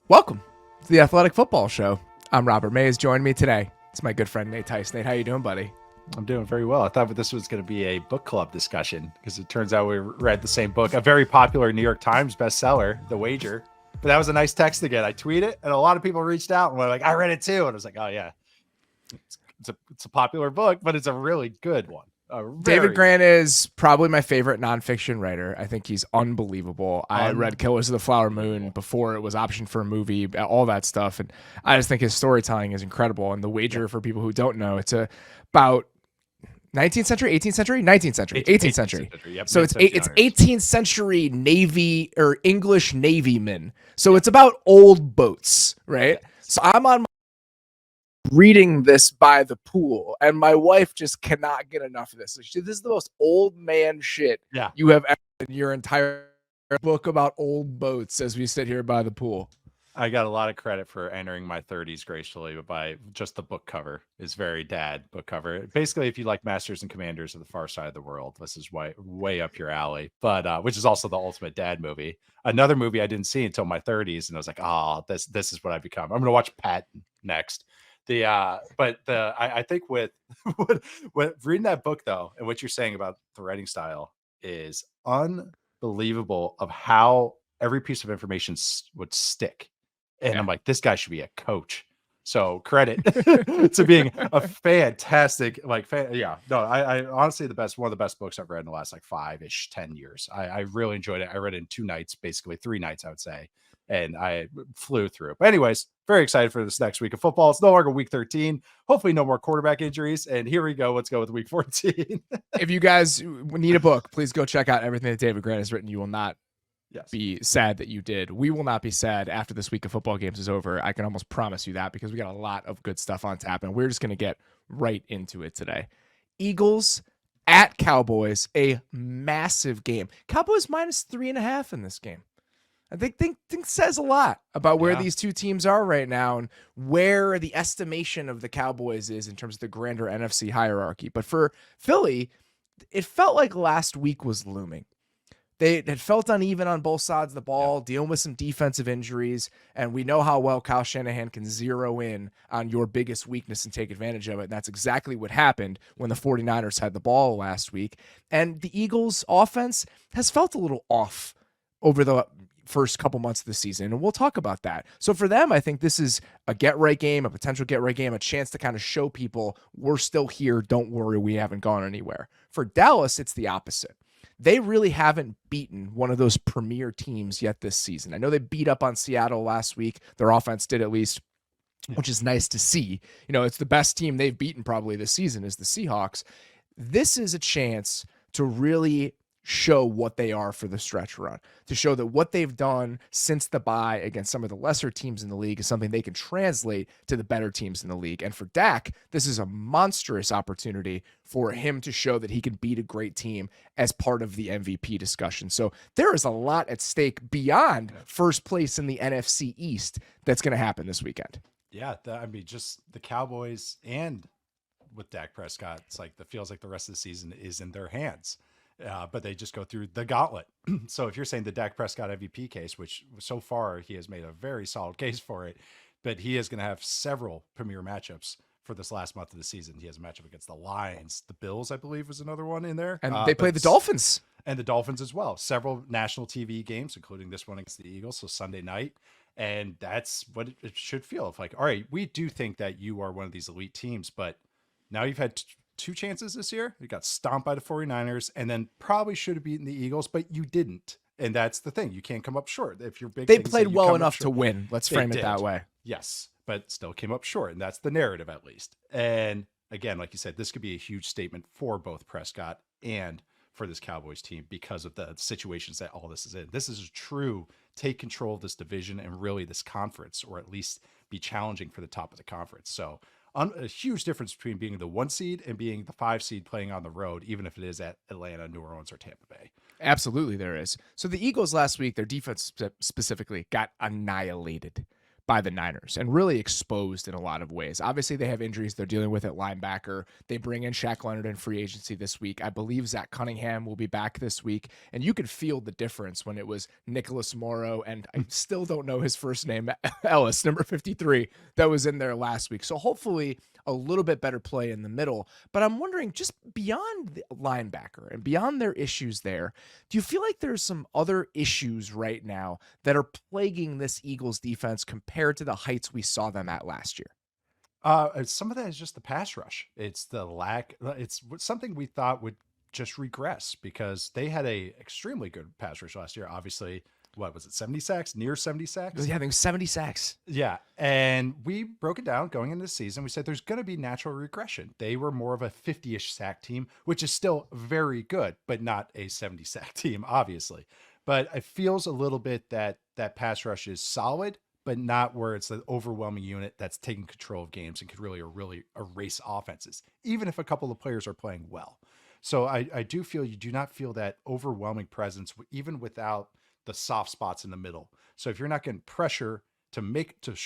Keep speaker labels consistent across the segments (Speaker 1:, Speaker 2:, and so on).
Speaker 1: Welcome to the Athletic Football Show. I'm Robert Mays. Join me today. It's my good friend Nate Tice. Nate, how you doing, buddy?
Speaker 2: I'm doing very well. I thought this was going to be a book club discussion because it turns out we read the same book, a very popular New York Times bestseller, The Wager. But that was a nice text again. I tweeted and a lot of people reached out and were like, I read it too. And I was like, oh, yeah, it's a popular book, but it's a really good one.
Speaker 1: David Grant is probably my favorite nonfiction writer. I think he's unbelievable. I read Killers of the Flower Moon before it was optioned for a movie, all that stuff. And I just think his storytelling is incredible. And The Wager, for people who don't know, it's about 19th century, 18th century, 19th century, 18th century.
Speaker 2: Yep,
Speaker 1: so it's 18th century Navy or English Navymen. So it's about old boats, right? So I'm on reading this by the pool, and my wife just cannot get enough of this. This is the most old man shit you have ever in your entire book about old boats as we sit here by the pool.
Speaker 2: I got a lot of credit for entering my 30s gracefully, but by just the book cover is very dad book cover. Basically, if you like Masters and Commanders of the Far Side of the World, this is way up your alley, but which is also the ultimate dad movie. Another movie I didn't see until my 30s, and I was like, oh, this is what I become. I'm going to watch Pat next. I think with reading that book though, and what you're saying about the writing style is unbelievable of how every piece of information would stick. And I'm like, this guy should be a coach. So credit to being a fantastic, I honestly one of the best books I've read in the last 10 years. I really enjoyed it. I read it in 2 nights, basically 3 nights, I would say. And I flew through it. But anyways, very excited for this next week of football. It's no longer week 13. Hopefully no more quarterback injuries. And here we go. Let's go with week 14.
Speaker 1: If you guys need a book, please go check out everything that David Grant has written. You will not be sad that you did. We will not be sad after this week of football games is over. I can almost promise you that, because we got a lot of good stuff on tap, and we're just going to get right into it today. Eagles at Cowboys, a massive game. Cowboys -3.5 in this game. I think says a lot about where these two teams are right now and where the estimation of the Cowboys is in terms of the grander NFC hierarchy. But for Philly, it felt like last week was looming. They had felt uneven on both sides of the ball, dealing with some defensive injuries, and we know how well Kyle Shanahan can zero in on your biggest weakness and take advantage of it. And that's exactly what happened when the 49ers had the ball last week. And the Eagles' offense has felt a little off over the first couple months of the season, and we'll talk about that. So for them, I think this is a get-right game, a potential get-right game, a chance to kind of show people we're still here, don't worry, we haven't gone anywhere. For Dallas, it's the opposite. They really haven't beaten one of those premier teams yet this season. I know they beat up on Seattle last week. Their offense did, at least, which is nice to see. You know, it's the best team they've beaten probably this season is the Seahawks. This is a chance to really show what they are for the stretch run, to show that what they've done since the bye against some of the lesser teams in the league is something they can translate to the better teams in the league. And for Dak, this is a monstrous opportunity for him to show that he can beat a great team as part of the MVP discussion. So there is a lot at stake beyond first place in the NFC East that's going to happen this weekend.
Speaker 2: Yeah, just the Cowboys, and with Dak Prescott, it feels like the rest of the season is in their hands. But they just go through the gauntlet. So if you're saying the Dak Prescott MVP case, which so far he has made a very solid case for it, but he is going to have several premier matchups for this last month of the season. He has a matchup against the Lions, the Bills, I believe was another one in there.
Speaker 1: And they play the Dolphins.
Speaker 2: And the Dolphins as well. Several national TV games, including this one against the Eagles, so Sunday night. And that's what it should feel of, all right, we do think that you are one of these elite teams, but now you've had 2 chances this year. You got stomped by the 49ers and then probably should have beaten the Eagles, but you didn't. And that's the thing. You can't come up short. If you're big,
Speaker 1: they played well enough to win. Let's frame it that way.
Speaker 2: Yes, but still came up short. And that's the narrative, at least. And again, like you said, this could be a huge statement for both Prescott and for this Cowboys team because of the situations that all this is in. This is a true take control of this division and really this conference, or at least be challenging for the top of the conference. So a huge difference between being the 1 seed and being the 5 seed playing on the road, even if it is at Atlanta, New Orleans, or Tampa Bay.
Speaker 1: Absolutely, there is. So the Eagles last week, their defense specifically got annihilated by the Niners and really exposed in a lot of ways. Obviously, they have injuries they're dealing with at linebacker. They bring in Shaq Leonard in free agency this week. I believe Zach Cunningham will be back this week, and you could feel the difference when it was Nicholas Morrow, and I still don't know his first name, Ellis, number 53, that was in there last week. So hopefully a little bit better play in the middle. But I'm wondering, just beyond the linebacker and beyond their issues there, do you feel like there's some other issues right now that are plaguing this Eagles defense compared to the heights we saw them at last year?
Speaker 2: Some of that is just the pass rush. It's the lack. It's something we thought would just regress because they had a extremely good pass rush last year. Obviously, what was it, 70 sacks, near 70 sacks?
Speaker 1: Yeah, I think 70 sacks.
Speaker 2: Yeah. And we broke it down going into the season. We said there's going to be natural regression. They were more of a 50-ish sack team, which is still very good, but not a 70 sack team, obviously. But it feels a little bit that that pass rush is solid, but not where it's the overwhelming unit that's taking control of games and could really erase offenses, even if a couple of players are playing well. So I do feel you do not feel that overwhelming presence, even without the soft spots in the middle. So if you're not getting pressure to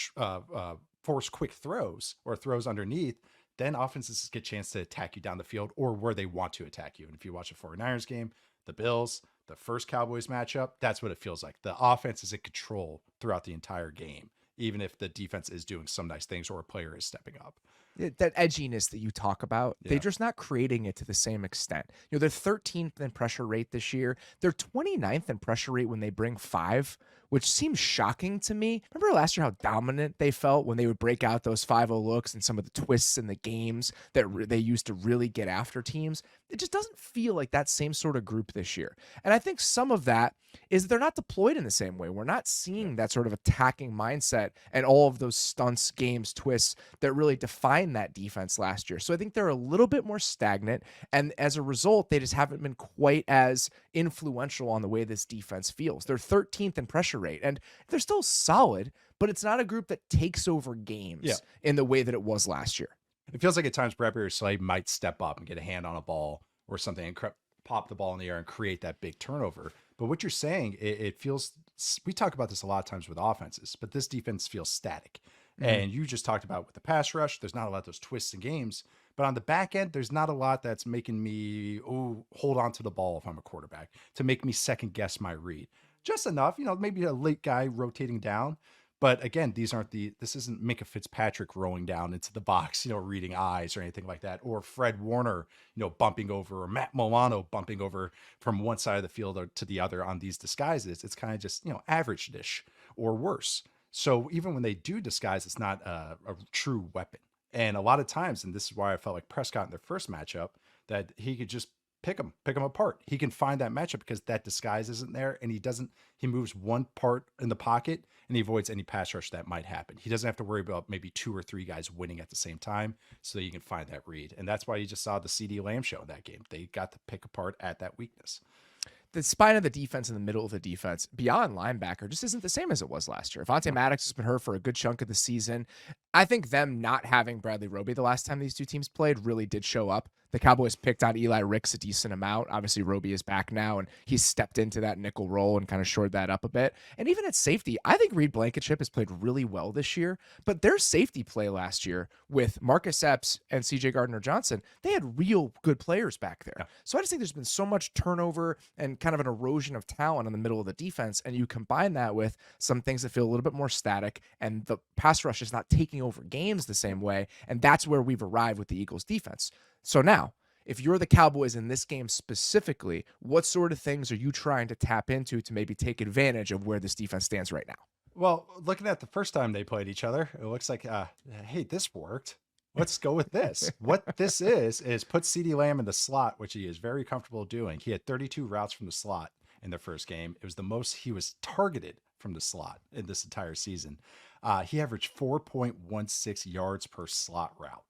Speaker 2: force quick throws or throws underneath, then offenses get a chance to attack you down the field or where they want to attack you. And if you watch a 49ers game, the Bills, the first Cowboys matchup, that's what it feels like. The offense is in control throughout the entire game, even if the defense is doing some nice things or a player is stepping up.
Speaker 1: That edginess that you talk about, they're just not creating it to the same extent. They're 13th in pressure rate this year. They're 29th in pressure rate when they bring 5, which seems shocking to me. Remember last year how dominant they felt when they would break out those 5-0 looks and some of the twists in the games that they used to really get after teams? It just doesn't feel like that same sort of group this year. And I think some of that is they're not deployed in the same way. We're not seeing that sort of attacking mindset and all of those stunts, games, twists that really define that defense last year. So I think they're a little bit more stagnant. And as a result, they just haven't been quite as influential on the way this defense feels. They're 13th in pressure rate, and they're still solid, but it's not a group that takes over games in the way that it was last year.
Speaker 2: It feels like at times Bradbury Slay might step up and get a hand on a ball or something and pop the ball in the air and create that big turnover. But what you're saying, it feels, we talk about this a lot of times with offenses, but this defense feels static. And you just talked about with the pass rush, there's not a lot of those twists in games. But on the back end, there's not a lot that's making me hold on to the ball if I'm a quarterback to make me second guess my read. Just enough, maybe a late guy rotating down. But again, this isn't Minka Fitzpatrick rolling down into the box, reading eyes or anything like that, or Fred Warner, bumping over, or Matt Milano bumping over from one side of the field to the other on these disguises. It's kind of just, average-ish or worse. So even when they do disguise, it's not a true weapon. And a lot of times, and this is why I felt like Prescott in their first matchup, that he could just pick them apart. He can find that matchup because that disguise isn't there, and he moves one part in the pocket and he avoids any pass rush that might happen. He doesn't have to worry about maybe 2 or 3 guys winning at the same time so that you can find that read. And that's why you just saw the CeeDee Lamb show in that game. They got to pick apart at that weakness.
Speaker 1: The spine of the defense in the middle of the defense beyond linebacker just isn't the same as it was last year. Avonte Maddox has been hurt for a good chunk of the season. I think them not having Bradley Roby the last time these two teams played really did show up. The Cowboys picked on Eli Ricks a decent amount. Obviously, Roby is back now, and he's stepped into that nickel role and kind of shored that up a bit. And even at safety, I think Reed Blankenship has played really well this year. But their safety play last year with Marcus Epps and C.J. Gardner-Johnson, they had real good players back there. Yeah. So I just think there's been so much turnover and kind of an erosion of talent in the middle of the defense. And you combine that with some things that feel a little bit more static, and the pass rush is not taking over games the same way. And that's where we've arrived with the Eagles defense. So now, if you're the Cowboys in this game specifically, what sort of things are you trying to tap into to maybe take advantage of where this defense stands right now?
Speaker 2: Well, looking at the first time they played each other, it looks like, hey, this worked. Let's go with this. What this is put CeeDee Lamb in the slot, which he is very comfortable doing. He had 32 routes from the slot in their first game. It was the most he was targeted from the slot in this entire season. He averaged 4.16 yards per slot route.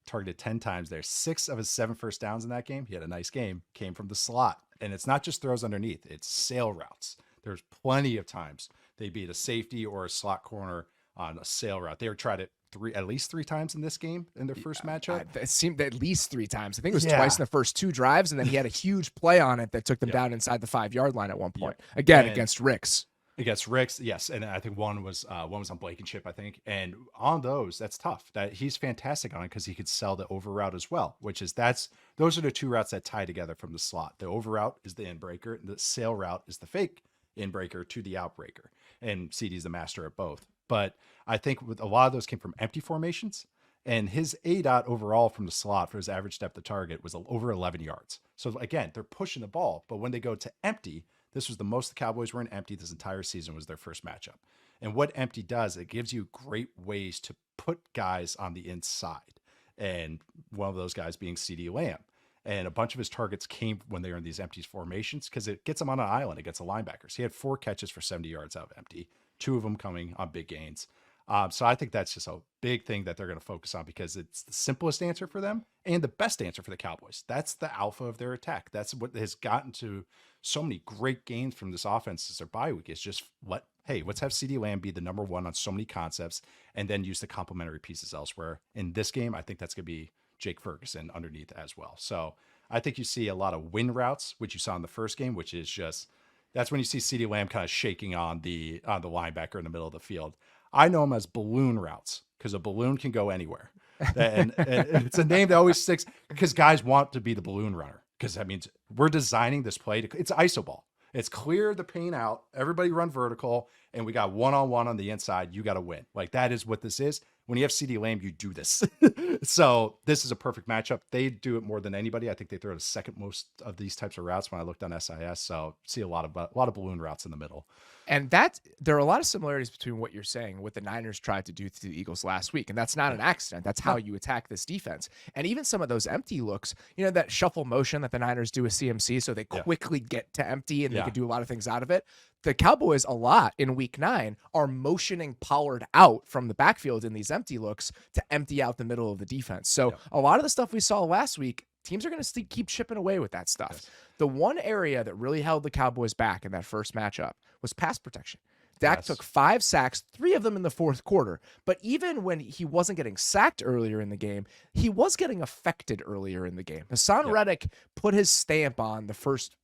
Speaker 2: Targeted 10 times there. 6 of his 7 first downs in that game, he had a nice game, came from the slot. And it's not just throws underneath, it's sail routes. There's plenty of times they beat a safety or a slot corner on a sail route. They were tried it at least 3 times in this game in their first matchup.
Speaker 1: It seemed at least 3 times. I think it was twice in the first 2 drives, and then he had a huge play on it that took them down inside the 5-yard line at one point. Again, against Ricks.
Speaker 2: Against Ricks, yes, and I think one was on Blankenship, I think, and on those, that's tough. That he's fantastic on it because he could sell the over route as well, which is those are the two routes that tie together from the slot. The over route is the in breaker, and the sail route is the fake in breaker to the outbreaker, and CD's the master at both. But I think with a lot of those came from empty formations, and his A dot overall from the slot for his average depth of target was over 11 yards. So again, they're pushing the ball, but when they go to empty, this was the most the Cowboys were in empty this entire season was their first matchup. And what empty does, it gives you great ways to put guys on the inside. And one of those guys being CD Lamb. And a bunch of his targets came when they were in these empty formations because it gets them on an island against the linebackers. He had 4 catches for 70 yards out of empty, 2 of them coming on big gains. So I think that's just a big thing that they're going to focus on because it's the simplest answer for them and the best answer for the Cowboys. That's the alpha of their attack. That's what has gotten to so many great gains from this offense as their bye week. Is just let's have CeeDee Lamb be the number one on so many concepts and then use the complementary pieces elsewhere. In this game, I think that's going to be Jake Ferguson underneath as well. So I think you see a lot of win routes, which you saw in the first game, which is just, that's when you see CeeDee Lamb kind of shaking on the linebacker in the middle of the field. I know them as balloon routes because a balloon can go anywhere. And it's a name that always sticks because guys want to be the balloon runner because that means we're designing this play it's iso ball. It's clear the paint out, everybody run vertical, and we got one-on-one on the inside. You got to win. Like that is what this is. When you have CeeDee Lamb, you do this. So this is a perfect matchup. They do it more than anybody. I think they throw the second most of these types of routes when I looked on SIS. So see a lot of balloon routes in the middle.
Speaker 1: And there are a lot of similarities between what you're saying, what the Niners tried to do to the Eagles last week. And that's not an accident. That's how you attack this defense. And even some of those empty looks, that shuffle motion that the Niners do with CMC, so they quickly get to empty and they can do a lot of things out of it. The Cowboys a lot in week 9 are motioning Pollard out from the backfield in these empty looks to empty out the middle of the defense. So a lot of the stuff we saw last week, teams are going to keep chipping away with that stuff. Yes. The one area that really held the Cowboys back in that first matchup was pass protection. Dak took 5 sacks, 3 of them in the fourth quarter. But even when he wasn't getting sacked earlier in the game, he was getting affected earlier in the game. Hassan Reddick put his stamp on the first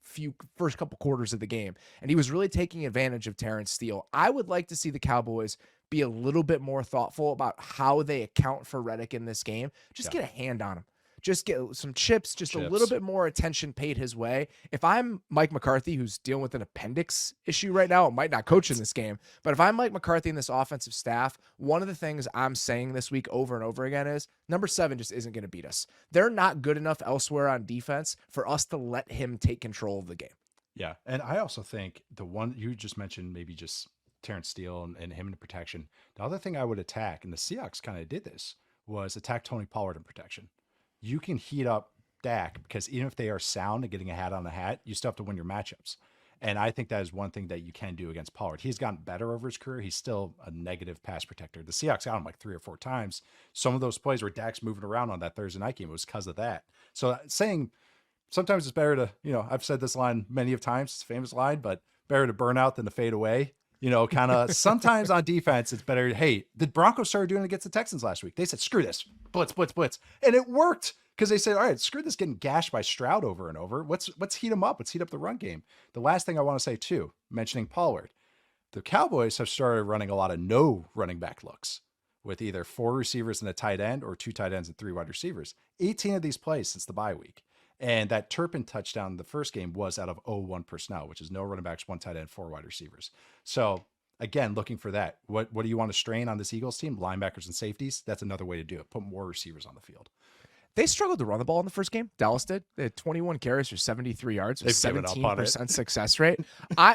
Speaker 1: couple quarters of the game, and he was really taking advantage of Terrence Steele. I would like to see the Cowboys be a little bit more thoughtful about how they account for Reddick in this game. Just get a hand on him. Just get some chips, a little bit more attention paid his way. If I'm Mike McCarthy, who's dealing with an appendix issue right now, might not coach in this game, but if I'm Mike McCarthy and this offensive staff, one of the things I'm saying this week over and over again is number 7 just isn't going to beat us. They're not good enough elsewhere on defense for us to let him take control of the game.
Speaker 2: Yeah, and I also think the one you just mentioned, maybe just Terrence Steele and him in protection. The other thing I would attack, and the Seahawks kind of did this, was attack Tony Pollard in protection. You can heat up Dak because even if they are sound and getting a hat on the hat, you still have to win your matchups. And I think that is one thing that you can do against Pollard. He's gotten better over his career. He's still a negative pass protector. The Seahawks got him like 3 or 4 times. Some of those plays where Dak's moving around on that Thursday night game was because of that. So saying sometimes it's better to, I've said this line many of times, it's a famous line, but better to burn out than to fade away. Kind of sometimes on defense, it's better. Hey, the Broncos started doing it against the Texans last week. They said, screw this, blitz. And it worked because they said, all right, screw this getting gashed by Stroud over and over. Let's heat them up. Let's heat up the run game. The last thing I want to say too, mentioning Pollard, the Cowboys have started running a lot of no running back looks with either 4 receivers and a tight end or 2 tight ends and 3 wide receivers. 18 of these plays since the bye week. And that Turpin touchdown in the first game was out of 0-1 personnel, which is no running backs, 1 tight end, 4 wide receivers. So again, looking for that. What do you want to strain on this Eagles team? Linebackers and safeties. That's another way to do it. Put more receivers on the field.
Speaker 1: They struggled to run the ball in the first game. Dallas did. They had 21 carries for 73 yards, with 17% success rate.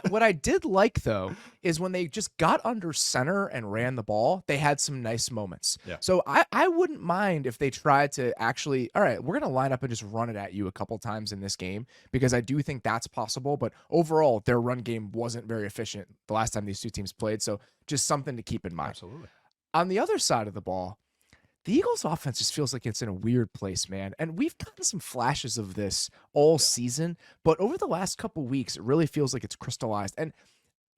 Speaker 1: What I did like, though, is when they just got under center and ran the ball, they had some nice moments. Yeah. So I wouldn't mind if they tried to actually, all right, we're going to line up and just run it at you a couple times in this game, because I do think that's possible. But overall, their run game wasn't very efficient the last time these two teams played. So just something to keep in mind.
Speaker 2: Absolutely.
Speaker 1: On the other side of the ball, the Eagles offense just feels like it's in a weird place, man. And we've gotten some flashes of this all season, but over the last couple weeks, it really feels like it's crystallized. And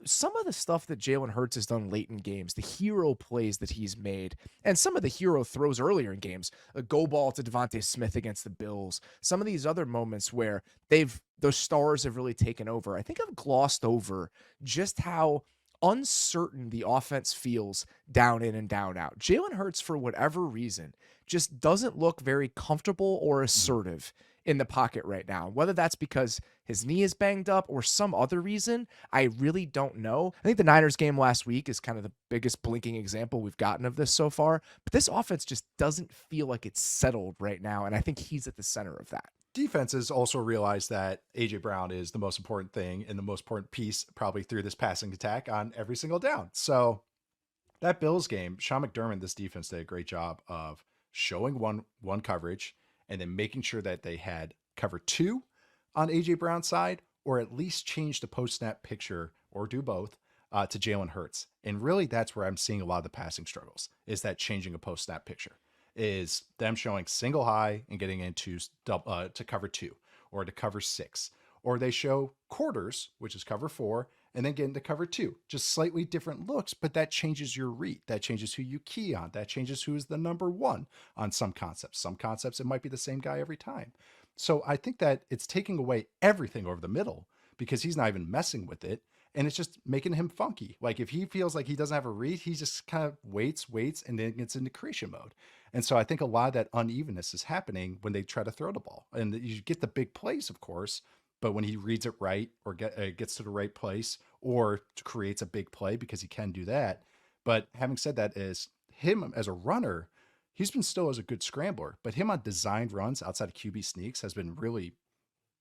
Speaker 1: some of the stuff that Jalen Hurts has done late in games, the hero plays that he's made, and some of the hero throws earlier in games, a go ball to Devontae Smith against the Bills, some of these other moments where those stars have really taken over. I think I've glossed over just how uncertain the offense feels down in and down out. Jalen Hurts, for whatever reason, just doesn't look very comfortable or assertive in the pocket right now. Whether that's because his knee is banged up or some other reason, I really don't know. I think the Niners game last week is kind of the biggest blinking example we've gotten of this so far, but this offense just doesn't feel like it's settled right now, and I think he's at the center of that.
Speaker 3: Defenses also realize that A.J. Brown is the most important thing and the most important piece probably through this passing attack on every single down. So that Bills game, Sean McDermott, this defense did a great job of showing one coverage and then making sure that they had cover 2 on A.J. Brown's side, or at least change the post-snap picture, or do both, to Jalen Hurts. And really that's where I'm seeing a lot of the passing struggles, is that changing a post-snap picture. Is them showing single high and getting into to cover 2 or to cover 6, or they show quarters, which is cover 4, and then get into cover 2. Just slightly different looks, but that changes your read. That changes who you key on. That changes who is the number 1 on some concepts. Some concepts, it might be the same guy every time. So I think that it's taking away everything over the middle because he's not even messing with it. And it's just making him funky. Like if he feels like he doesn't have a read, he just kind of waits, and then gets into creation mode. And so I think a lot of that unevenness is happening when they try to throw the ball. And you get the big plays, of course, but when he reads it right or gets to the right place or creates a big play, because he can do that. But having said that, is him as a runner, he's been still as a good scrambler, but him on designed runs outside of QB sneaks has been really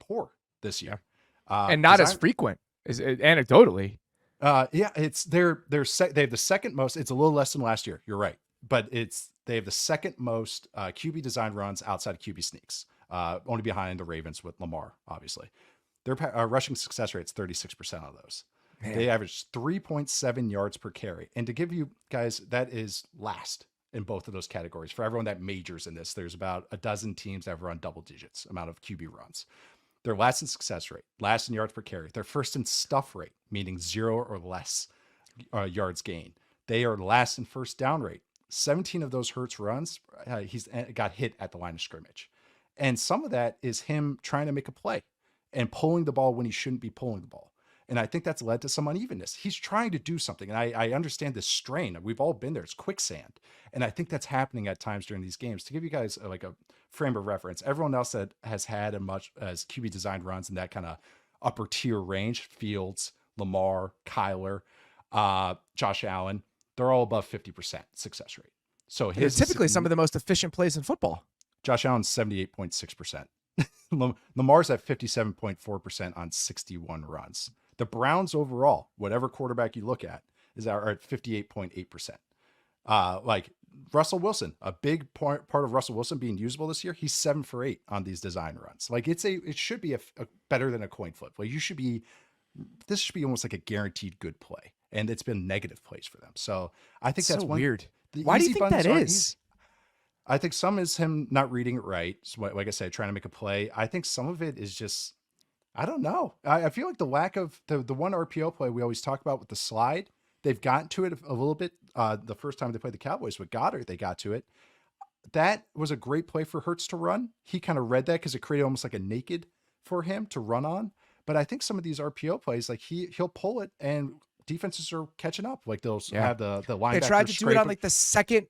Speaker 3: poor this year.
Speaker 1: And not as frequent. Anecdotally,
Speaker 3: it's they have the second most. It's a little less than last year. You're right, but they have the second most QB design runs outside of QB sneaks, only behind the Ravens with Lamar. Obviously, their rushing success rate's 36% on those. Man. They average 3.7 yards per carry, and to give you guys, that is last in both of those categories. For everyone that majors in this, there's about a dozen teams that have run double digits amount of QB runs. They're last in success rate, last in yards per carry. They're first in stuff rate, meaning 0 or less yards gained. They are last in first down rate. 17 of those Hurts runs, he's got hit at the line of scrimmage. And some of that is him trying to make a play and pulling the ball when he shouldn't be pulling the ball. And I think that's led to some unevenness. He's trying to do something. And I understand this strain. We've all been there. It's quicksand. And I think that's happening at times during these games. To give you guys like a frame of reference, everyone else that has had as QB designed runs in that kind of upper tier range, Fields, Lamar, Kyler, Josh Allen, they're all above 50% success rate. So his
Speaker 1: typically some of the most efficient plays in football.
Speaker 3: Josh Allen's 78.6%. Lamar's at 57.4% on 61 runs. The Browns overall, whatever quarterback you look at, are at 58.8%. Like Russell Wilson, a big part of Russell Wilson being usable this year, he's 7 for 8 on these design runs. Like it should be a better than a coin flip. Like this should be almost like a guaranteed good play, and it's been negative plays for them. So I think that's
Speaker 1: weird. Why do you think that is?
Speaker 3: I think some is him not reading it right. So like I said, trying to make a play. I think some of it is just, I don't know. I feel like the lack of the one RPO play we always talk about with the slide, they've gotten to it a little bit. The first time they played the Cowboys with Goddard, they got to it. That was a great play for Hurts to run. He kind of read that because it created almost like a naked for him to run on. But I think some of these RPO plays, like he'll pull it and defenses are catching up. Like they'll have the linebacker.
Speaker 1: They tried to do it on like the second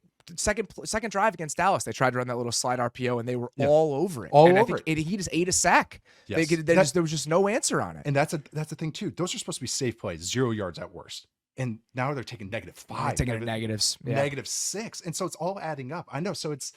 Speaker 1: drive against Dallas. They tried to run that little slide RPO and they were all over it. He just ate a sack. Yes. There was just no answer on it.
Speaker 3: And that's the thing too. Those are supposed to be safe plays, 0 yards at worst. And now they're taking -5.
Speaker 1: They're taking negatives.
Speaker 3: -6. And so it's all adding up. I know. So it's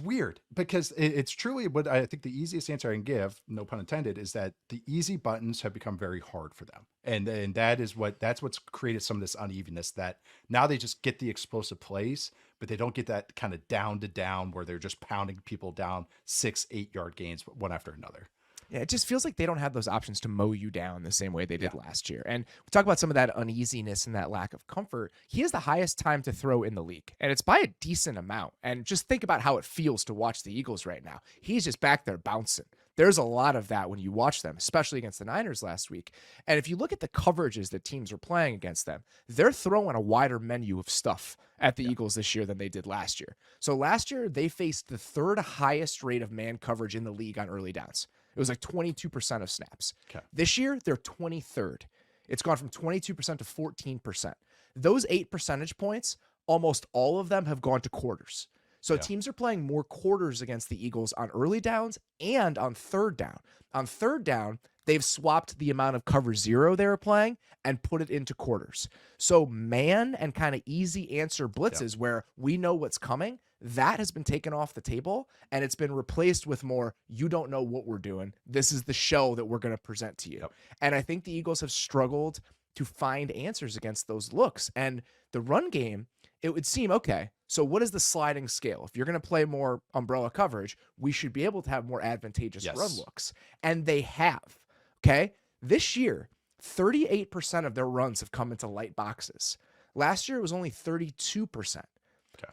Speaker 3: weird because it's truly what I think the easiest answer I can give, no pun intended, is that the easy buttons have become very hard for them. And that's what's created some of this unevenness, that now they just get the explosive plays, but they don't get that kind of down to down where they're just pounding people down 6-8 yard gains one after another.
Speaker 1: Yeah, it just feels like they don't have those options to mow you down the same way they did last year. And we talk about some of that uneasiness and that lack of comfort. He has the highest time to throw in the league, and it's by a decent amount. And just think about how it feels to watch the Eagles right now. He's just back there bouncing. There's a lot of that when you watch them, especially against the Niners last week. And if you look at the coverages that teams are playing against them, they're throwing a wider menu of stuff at the Eagles this year than they did last year. So last year, they faced the 3rd highest rate of man coverage in the league on early downs. It was like 22% of snaps. Okay. This year, they're 23rd. It's gone from 22% to 14%. Those 8 percentage points, almost all of them have gone to quarters. So teams are playing more quarters against the Eagles on early downs and on third down. On third down, they've swapped the amount of cover 0 they were playing and put it into quarters. So man and kind of easy answer blitzes where we know what's coming, that has been taken off the table, and it's been replaced with more, you don't know what we're doing. This is the show that we're going to present to you. And I think the Eagles have struggled to find answers against those looks. And the run game, it would seem, okay, so what is the sliding scale? If you're going to play more umbrella coverage, we should be able to have more advantageous run looks. And they have, okay? This year, 38% of their runs have come into light boxes. Last year, it was only 32%.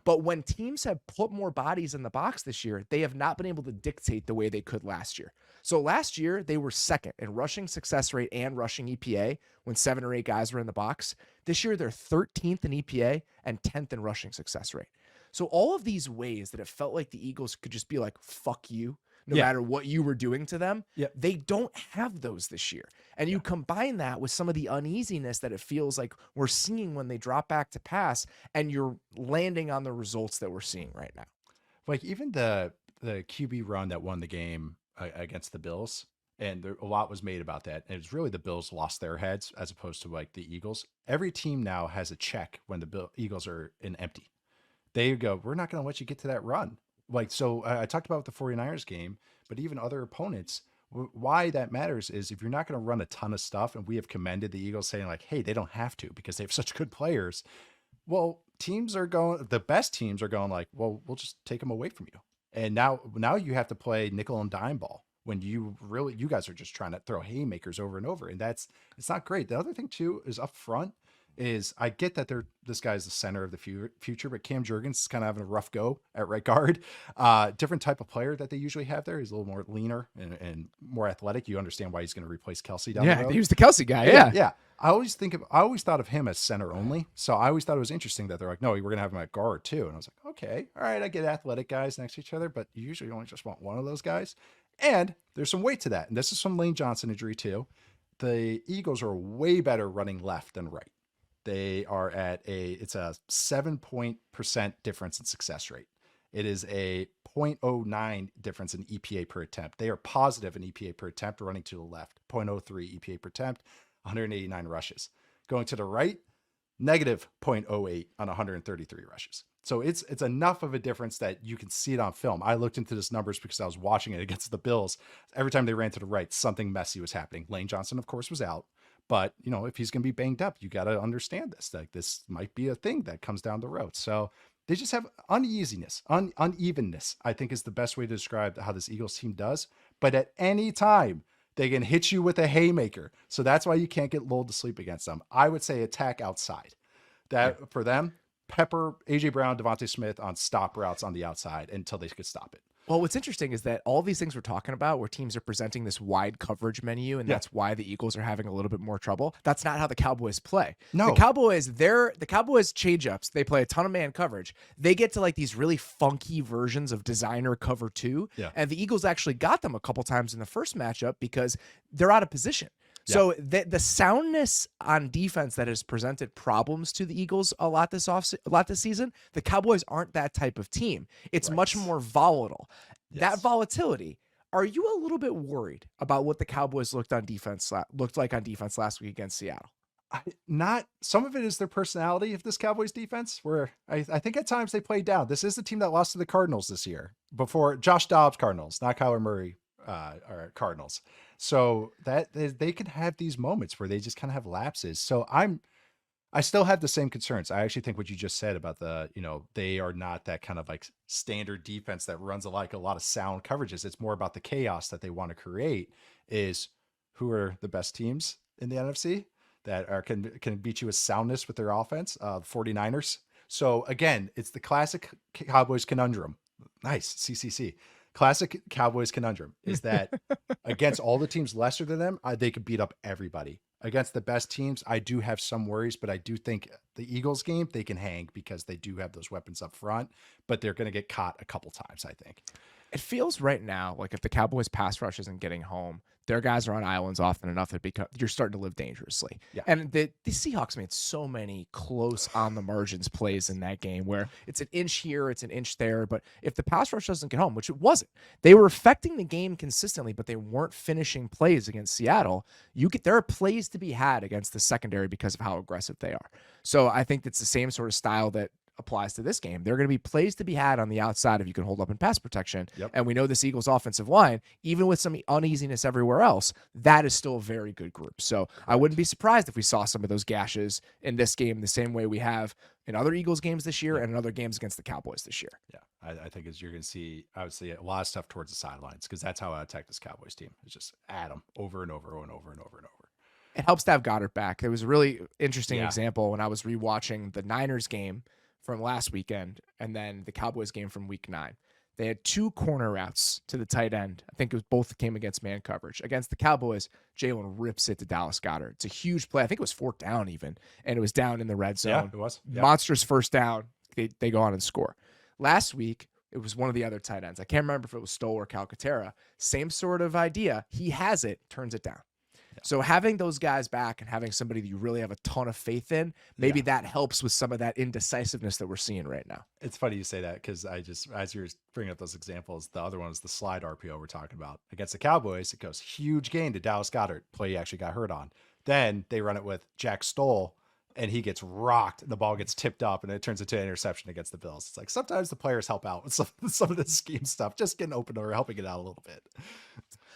Speaker 1: But when teams have put more bodies in the box this year, they have not been able to dictate the way they could last year. So last year, they were second in rushing success rate and rushing EPA when 7 or 8 guys were in the box. This year, they're 13th in EPA and 10th in rushing success rate. So all of these ways that it felt like the Eagles could just be like, fuck you, no matter what you were doing to them, they don't have those this year. And you combine that with some of the uneasiness that it feels like we're seeing when they drop back to pass, and you're landing on the results that we're seeing right now.
Speaker 3: Like even the QB run that won the game against the Bills, and a lot was made about that. And it was really the Bills lost their heads as opposed to like the Eagles. Every team now has a check when the Eagles are in empty. They go, we're not going to let you get to that run. Like, so I talked about the 49ers game, but even other opponents, why that matters is if you're not going to run a ton of stuff, and we have commended the Eagles saying like, hey, they don't have to because they have such good players. Well, the best teams are going like, well, we'll just take them away from you. And now you have to play nickel and dime ball when you guys are just trying to throw haymakers over and over. And it's not great. The other thing too is up front, is I get that this guy's the center of the future, but Cam Jurgens is kind of having a rough go at right guard. Different type of player that they usually have there. He's a little more leaner and more athletic. You understand why he's going to replace Kelsey down the road.
Speaker 1: He was the Kelsey guy. Yeah.
Speaker 3: I always thought of him as center only. So I always thought it was interesting that they're like, no, we're going to have him at guard too. And I was like, okay, all right, I get athletic guys next to each other, but you usually only just want one of those guys. And there's some weight to that. And this is from Lane Johnson injury too. The Eagles are way better running left than right. They are it's a 7% difference in success rate. It is a 0.09 difference in EPA per attempt. They are positive in EPA per attempt running to the left, 0.03 EPA per attempt, 189 rushes. Going to the right, negative 0.08 on 133 rushes. So it's enough of a difference that you can see it on film. I looked into this numbers because I was watching it against the Bills. Every time they ran to the right, something messy was happening. Lane Johnson, of course, was out. But, if he's going to be banged up, you got to understand this. Like, this might be a thing that comes down the road. So they just have uneasiness, unevenness, I think is the best way to describe how this Eagles team does. But at any time, they can hit you with a haymaker. So that's why you can't get lulled to sleep against them. I would say attack outside. For them, pepper A.J. Brown, Devontae Smith on stop routes on the outside until they could stop it.
Speaker 1: Well, what's interesting is that all these things we're talking about where teams are presenting this wide coverage menu, and that's why the Eagles are having a little bit more trouble. That's not how the Cowboys play.
Speaker 3: No.
Speaker 1: The Cowboys change ups. They play a ton of man coverage. They get to like these really funky versions of designer cover 2.
Speaker 3: Yeah.
Speaker 1: And the Eagles actually got them a couple times in the first matchup because they're out of position. So the soundness on defense that has presented problems to the Eagles a lot this season, the Cowboys aren't that type of team. It's much more volatile. Yes. That volatility, are you a little bit worried about what the Cowboys looked like on defense last week against Seattle?
Speaker 3: Some of it is their personality of this Cowboys defense, where I think at times they played down. This is the team that lost to the Cardinals this year, before Josh Dobbs Cardinals, not Kyler Murray or Cardinals. So that they can have these moments where they just kind of have lapses. So I still have the same concerns. I actually think what you just said about they are not that kind of like standard defense that runs like a lot of sound coverages. It's more about the chaos that they want to create. Is who are the best teams in the NFC that can beat you with soundness with their offense? 49ers. So again, it's the classic Cowboys conundrum. Nice, CCC. Classic Cowboys conundrum is that against all the teams lesser than them, they could beat up everybody. Against the best teams, I do have some worries, but I do think the Eagles game, they can hang because they do have those weapons up front, but they're going to get caught a couple times, I think.
Speaker 1: It feels right now like if the Cowboys pass rush isn't getting home, their guys are on islands often enough that you're starting to live dangerously.
Speaker 3: Yeah.
Speaker 1: And the Seahawks made so many close on the margins plays in that game where it's an inch here, it's an inch there. But if the pass rush doesn't get home, which it wasn't, they were affecting the game consistently, but they weren't finishing plays against Seattle. There are plays to be had against the secondary because of how aggressive they are. So I think it's the same sort of style that applies to this game. There are going to be plays to be had on the outside if you can hold up in pass protection.
Speaker 3: Yep.
Speaker 1: And we know this Eagles offensive line, even with some uneasiness everywhere else, that is still a very good group. So I wouldn't be surprised if we saw some of those gashes in this game the same way we have in other Eagles games this year and in other games against the Cowboys this year.
Speaker 3: Yeah, I think you're going to see, I would say, a lot of stuff towards the sidelines because that's how I attack this Cowboys team. It's just at them over and over and over and over and over.
Speaker 1: It helps to have Goddard back. There was a really interesting example when I was rewatching the Niners game from last weekend and then the Cowboys game from week 9. They had 2 corner routes to the tight end. I think it was both came against man coverage. Against the Cowboys, Jalen rips it to Dallas Goddard. It's a huge play. I think it was 4th down even, and it was down in the red zone.
Speaker 3: Yeah, it was. Yeah.
Speaker 1: Monstrous first down. They go on and score. Last week, it was one of the other tight ends. I can't remember if it was Stoll or Calcaterra. Same sort of idea. He has it, turns it down. So having those guys back and having somebody that you really have a ton of faith in, maybe that helps with some of that indecisiveness that we're seeing right now.
Speaker 3: It's funny you say that because as you're bringing up those examples, the other one is the slide RPO we're talking about. Against the Cowboys, it goes huge gain to Dallas Goedert, play he actually got hurt on. Then they run it with Jack Stoll, and he gets rocked, and the ball gets tipped up, and it turns into an interception against the Bills. It's like sometimes the players help out with some of the scheme stuff, just getting open or helping it out a little bit.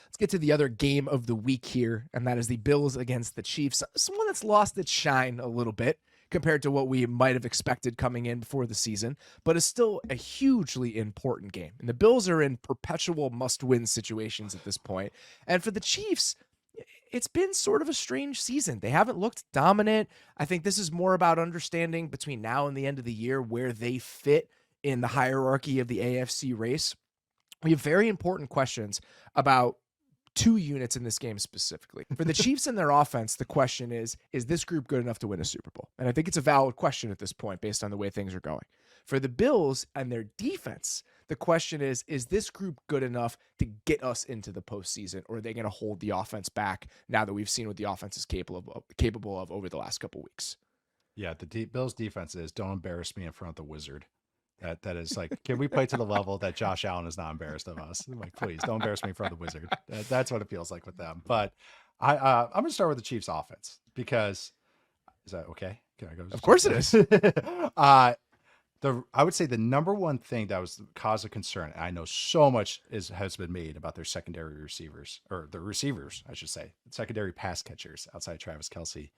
Speaker 1: Let's get to the other game of the week here, and that is the Bills against the Chiefs. Someone that's lost its shine a little bit compared to what we might have expected coming in before the season, but is still a hugely important game. And the Bills are in perpetual must-win situations at this point. And for the Chiefs, it's been sort of a strange season. They haven't looked dominant. I think this is more about understanding between now and the end of the year where they fit in the hierarchy of the AFC race. We have very important questions about 2 units in this game specifically. For the Chiefs and their offense, the question is this group good enough to win a Super Bowl? And I think it's a valid question at this point based on the way things are going. For the Bills and their defense, the question is this group good enough to get us into the postseason, or are they going to hold the offense back now that we've seen what the offense is capable of over the last couple weeks?
Speaker 3: Yeah, the Bills defense is don't embarrass me in front of the wizard. That is like, can we play to the level that Josh Allen is not embarrassed of us? I'm like, please don't embarrass me in front of the wizard. That's what it feels like with them. But I'm going to start with the Chiefs offense because is that okay? Can I go?
Speaker 1: Of course it is.
Speaker 3: I would say the number one thing that was the cause of concern, and I know so much has been made about their secondary receivers, or the receivers, I should say, secondary pass catchers outside Travis Kelce.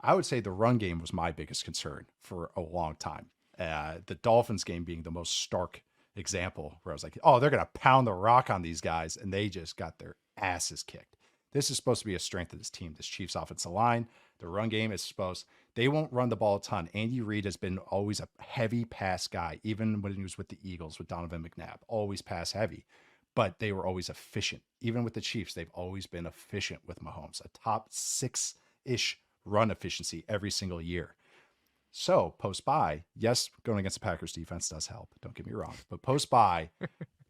Speaker 3: I would say the run game was my biggest concern for a long time. The Dolphins game being the most stark example where I was like, oh, they're going to pound the rock on these guys. And they just got their asses kicked. This is supposed to be a strength of this team, this Chiefs offensive line. The run game is they won't run the ball a ton. Andy Reid has been always a heavy pass guy, even when he was with the Eagles, with Donovan McNabb, always pass heavy, but they were always efficient. Even with the Chiefs, they've always been efficient with Mahomes, a top 6-ish run efficiency every single year. So post-bye, yes, going against the Packers defense does help. Don't get me wrong. But post-bye,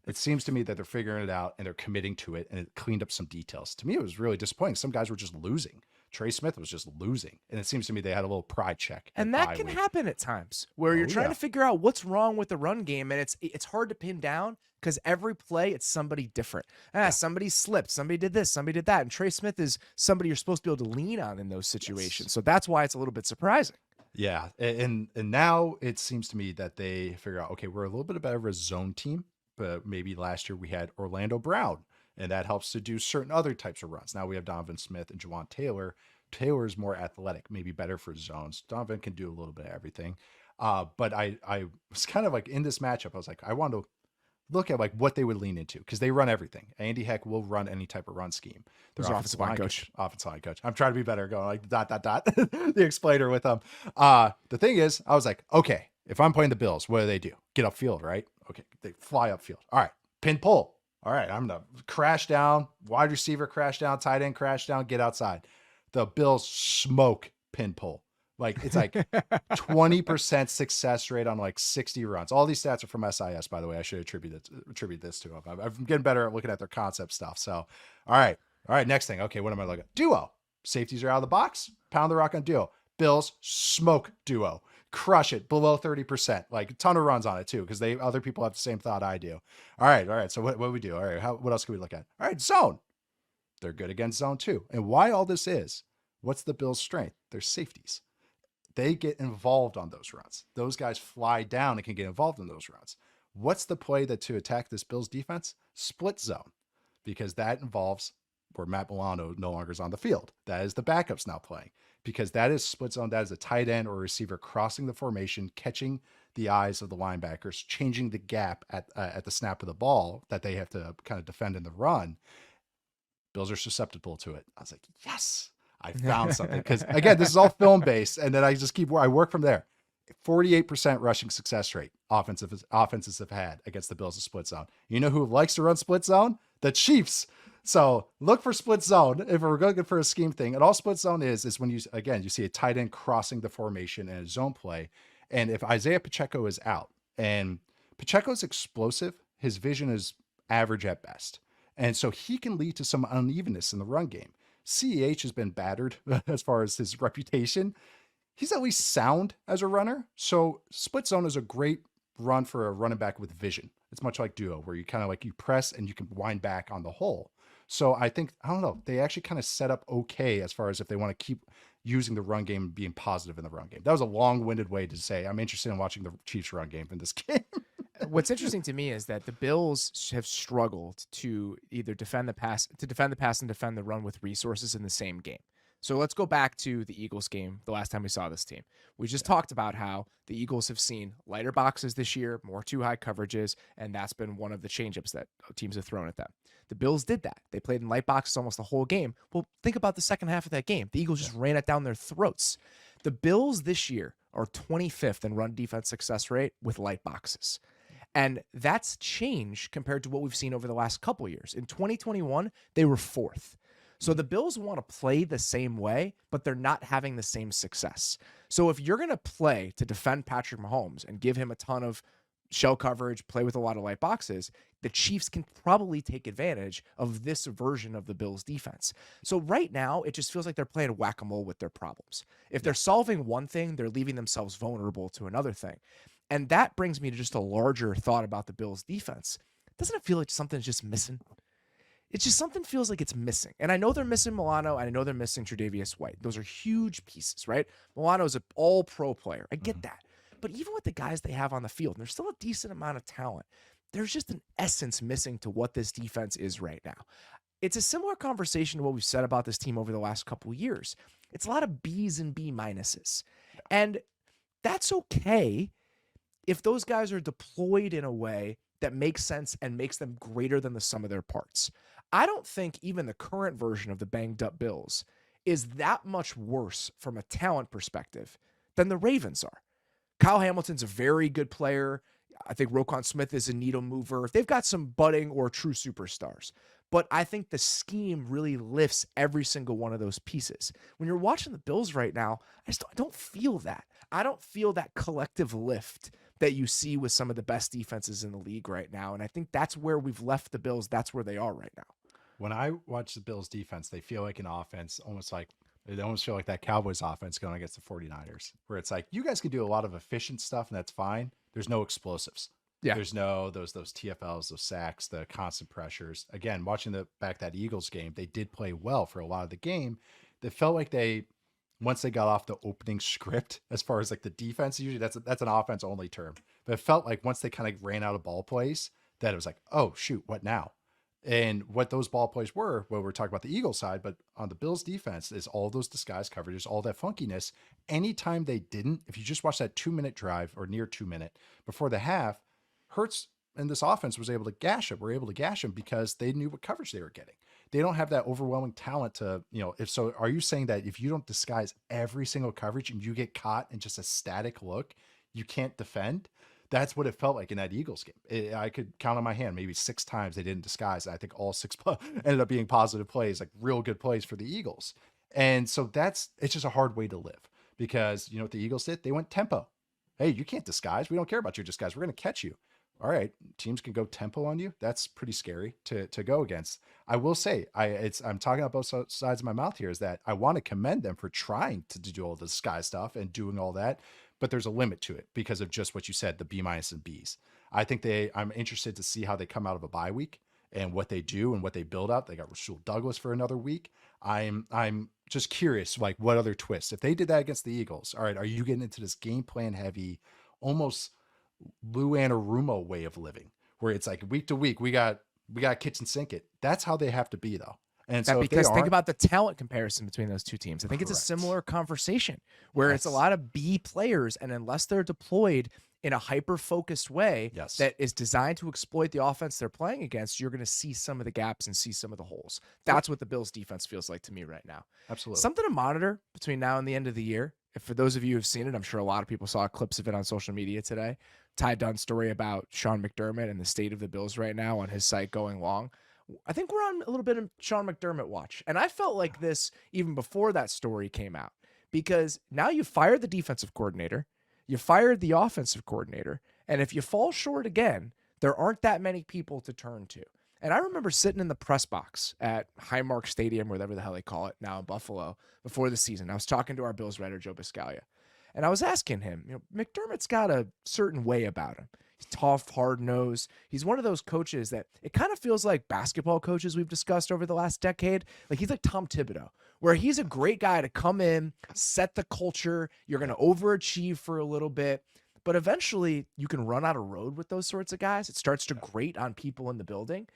Speaker 3: it seems to me that they're figuring it out and they're committing to it, and it cleaned up some details. To me, it was really disappointing. Some guys were just losing. Trey Smith was just losing. And it seems to me they had a little pride check.
Speaker 1: And that can happen at times where you're trying to figure out what's wrong with the run game. And it's hard to pin down because every play, it's somebody different. Somebody slipped. Somebody did this. Somebody did that. And Trey Smith is somebody you're supposed to be able to lean on in those situations. Yes. So that's why it's a little bit surprising.
Speaker 3: Yeah. And now it seems to me that they figure out, okay, we're a little bit better of a zone team, but maybe last year we had Orlando Brown, and that helps to do certain other types of runs. Now we have Donovan Smith and Jawan Taylor. Taylor is more athletic, maybe better for zones. Donovan can do a little bit of everything. But I was kind of like in this matchup, I was like, I want to look at like what they would lean into because they run everything. Andy Heck will run any type of run scheme.
Speaker 1: There's offensive line coach.
Speaker 3: Offensive line coach. I'm trying to be better, going like ... the explainer with them. The thing is, I was like, okay, if I'm playing the Bills, what do? Get upfield, right? Okay, they fly upfield. All right, pin pull. All right, I'm gonna crash down, wide receiver crash down, tight end crash down, get outside. The Bills smoke pin pull. Like it's like 20% success rate on like 60 runs. All these stats are from SIS, by the way. I should attribute this to them. I'm getting better at looking at their concept stuff. So, all right, All right, next thing. Okay, what am I looking at? Duo. Safeties are out of the box. Pound the rock on duo. Bills smoke duo. Crush it below 30%. Like a ton of runs on it too, because other people have the same thought I do. All right. So what do we do? All right, what else can we look at? All right, zone. They're good against zone too. And why all this is, what's the Bills' strength? Their safeties. They get involved on those runs. Those guys fly down and can get involved in those runs. What's the play to attack this Bills defense? Split zone, because that involves where Matt Milano no longer is on the field. That is the backups now playing, because that is split zone. That is a tight end or receiver crossing the formation, catching the eyes of the linebackers, changing the gap at the snap of the ball that they have to kind of defend in the run. Bills are susceptible to it. I was like, yes, I found something. Because again, this is all film based, and then I work from there. 48% rushing success rate offenses have had against the Bills of split zone. You know who likes to run split zone? The Chiefs. So look for split zone if we're looking for a scheme thing. And all split zone is when you see a tight end crossing the formation in a zone play. And if Isaiah Pacheco is out, and Pacheco's explosive, his vision is average at best. And so he can lead to some unevenness in the run game. CEH has been battered as far as his reputation. He's at least sound as a runner. So split zone is a great run for a running back with vision. It's much like duo, where you kind of like you press and you can wind back on the hole. So I don't know, they actually kind of set up okay as far as if they want to keep using the run game and being positive in the run game. That was a long-winded way to say I'm interested in watching the Chiefs run game in this game.
Speaker 1: What's interesting to me is that the Bills have struggled to either defend the pass and defend the run with resources in the same game. So let's go back to the Eagles game, the last time we saw this team. We just talked about how the Eagles have seen lighter boxes this year, more too high coverages, and that's been one of the changeups that teams have thrown at them. The Bills did that. They played in light boxes almost the whole game. Well, think about the second half of that game. The Eagles just ran it down their throats. The Bills this year are 25th in run defense success rate with light boxes. And that's changed compared to what we've seen over the last couple of years. In 2021, they were 4th. So the Bills want to play the same way, but they're not having the same success. So if you're going to play to defend Patrick Mahomes and give him a ton of shell coverage, play with a lot of light boxes, the Chiefs can probably take advantage of this version of the Bills defense. So right now, it just feels like they're playing whack-a-mole with their problems. If they're solving one thing, they're leaving themselves vulnerable to another thing. And that brings me to just a larger thought about the Bills defense. Doesn't it feel like something's just missing? It's just something feels like it's missing. And I know they're missing Milano, and I know they're missing Tre'Davious White. Those are huge pieces, right? Milano's an all-pro player. I get that. But even with the guys they have on the field, and there's still a decent amount of talent, there's just an essence missing to what this defense is right now. It's a similar conversation to what we've said about this team over the last couple of years. It's a lot of B's and B minuses. And that's okay if those guys are deployed in a way that makes sense and makes them greater than the sum of their parts. I don't think even the current version of the banged up Bills is that much worse from a talent perspective than the Ravens are. Kyle Hamilton's a very good player. I think Roquan Smith is a needle mover. They've got some budding or true superstars. But I think the scheme really lifts every single one of those pieces. When you're watching the Bills right now, I don't feel that. I don't feel that collective lift that you see with some of the best defenses in the league right now. And I think that's where we've left the Bills. That's where they are right now.
Speaker 3: When I watch the Bills defense, they feel like an offense, they almost feel like that Cowboys offense going against the 49ers, where it's like, you guys can do a lot of efficient stuff and that's fine. There's no explosives. Yeah. There's no those TFLs, those sacks, the constant pressures. Again, watching that Eagles game, they did play well for a lot of the game. They felt like once they got off the opening script, as far as like the defense, usually that's an offense only term. But it felt like once they kind of ran out of ball plays, that it was like, oh shoot, what now? And what those ball plays were, well, we're talking about the Eagles side, but on the Bills defense is all those disguise coverages, all that funkiness. Anytime they didn't, if you just watch that 2-minute drive or near 2-minute before the half, Hurts and this offense was able to gash him. We're able to gash him because they knew what coverage they were getting. They don't have that overwhelming talent to, if so, are you saying that if you don't disguise every single coverage and you get caught in just a static look, you can't defend? That's what it felt like in that Eagles game. I could count on my hand, maybe 6 times they didn't disguise. I think all 6 ended up being positive plays, like real good plays for the Eagles. And so it's just a hard way to live because you know what the Eagles did? They went tempo. Hey, you can't disguise. We don't care about your disguise. We're going to catch you. all right, teams can go tempo on you. That's pretty scary to go against. I will say, I'm talking about both sides of my mouth here, is that I want to commend them for trying to do all the sky stuff and doing all that, but there's a limit to it because of just what you said, the B- and Bs. I think I'm interested to see how they come out of a bye week and what they do and what they build out. They got Rasul Douglas for another week. I'm just curious, like what other twists, if they did that against the Eagles. All right, are you getting into this game plan heavy, almost Lou Anarumo way of living, where it's like week to week we got kitchen sink it? That's how they have to be, though. And so
Speaker 1: because think about the talent comparison between those two teams. I think it's a similar conversation where it's a lot of B players, and unless they're deployed in a hyper-focused way that is designed to exploit the offense they're playing against, you're going to see some of the gaps and see some of the holes. That's what the Bills defense feels like to me right now.
Speaker 3: Absolutely.
Speaker 1: Something to monitor between now and the end of the year. If for those of you who've seen it, I'm sure a lot of people saw clips of it on social media today. Ty Dunn's story about Sean McDermott and the state of the Bills right now on his site going long. I think we're on a little bit of Sean McDermott watch. And I felt like this even before that story came out, because now you fired the defensive coordinator, you fired the offensive coordinator, and if you fall short again, there aren't that many people to turn to. And I remember sitting in the press box at Highmark Stadium, whatever the hell they call it now in Buffalo, before the season. I was talking to our Bills writer, Joe Biscaglia, and I was asking him, McDermott's got a certain way about him. He's tough, hard-nosed. He's one of those coaches that it kind of feels like basketball coaches we've discussed over the last decade. Like he's like Tom Thibodeau, where he's a great guy to come in, set the culture. You're going to overachieve for a little bit, but eventually you can run out of road with those sorts of guys. It starts to grate on people in the building.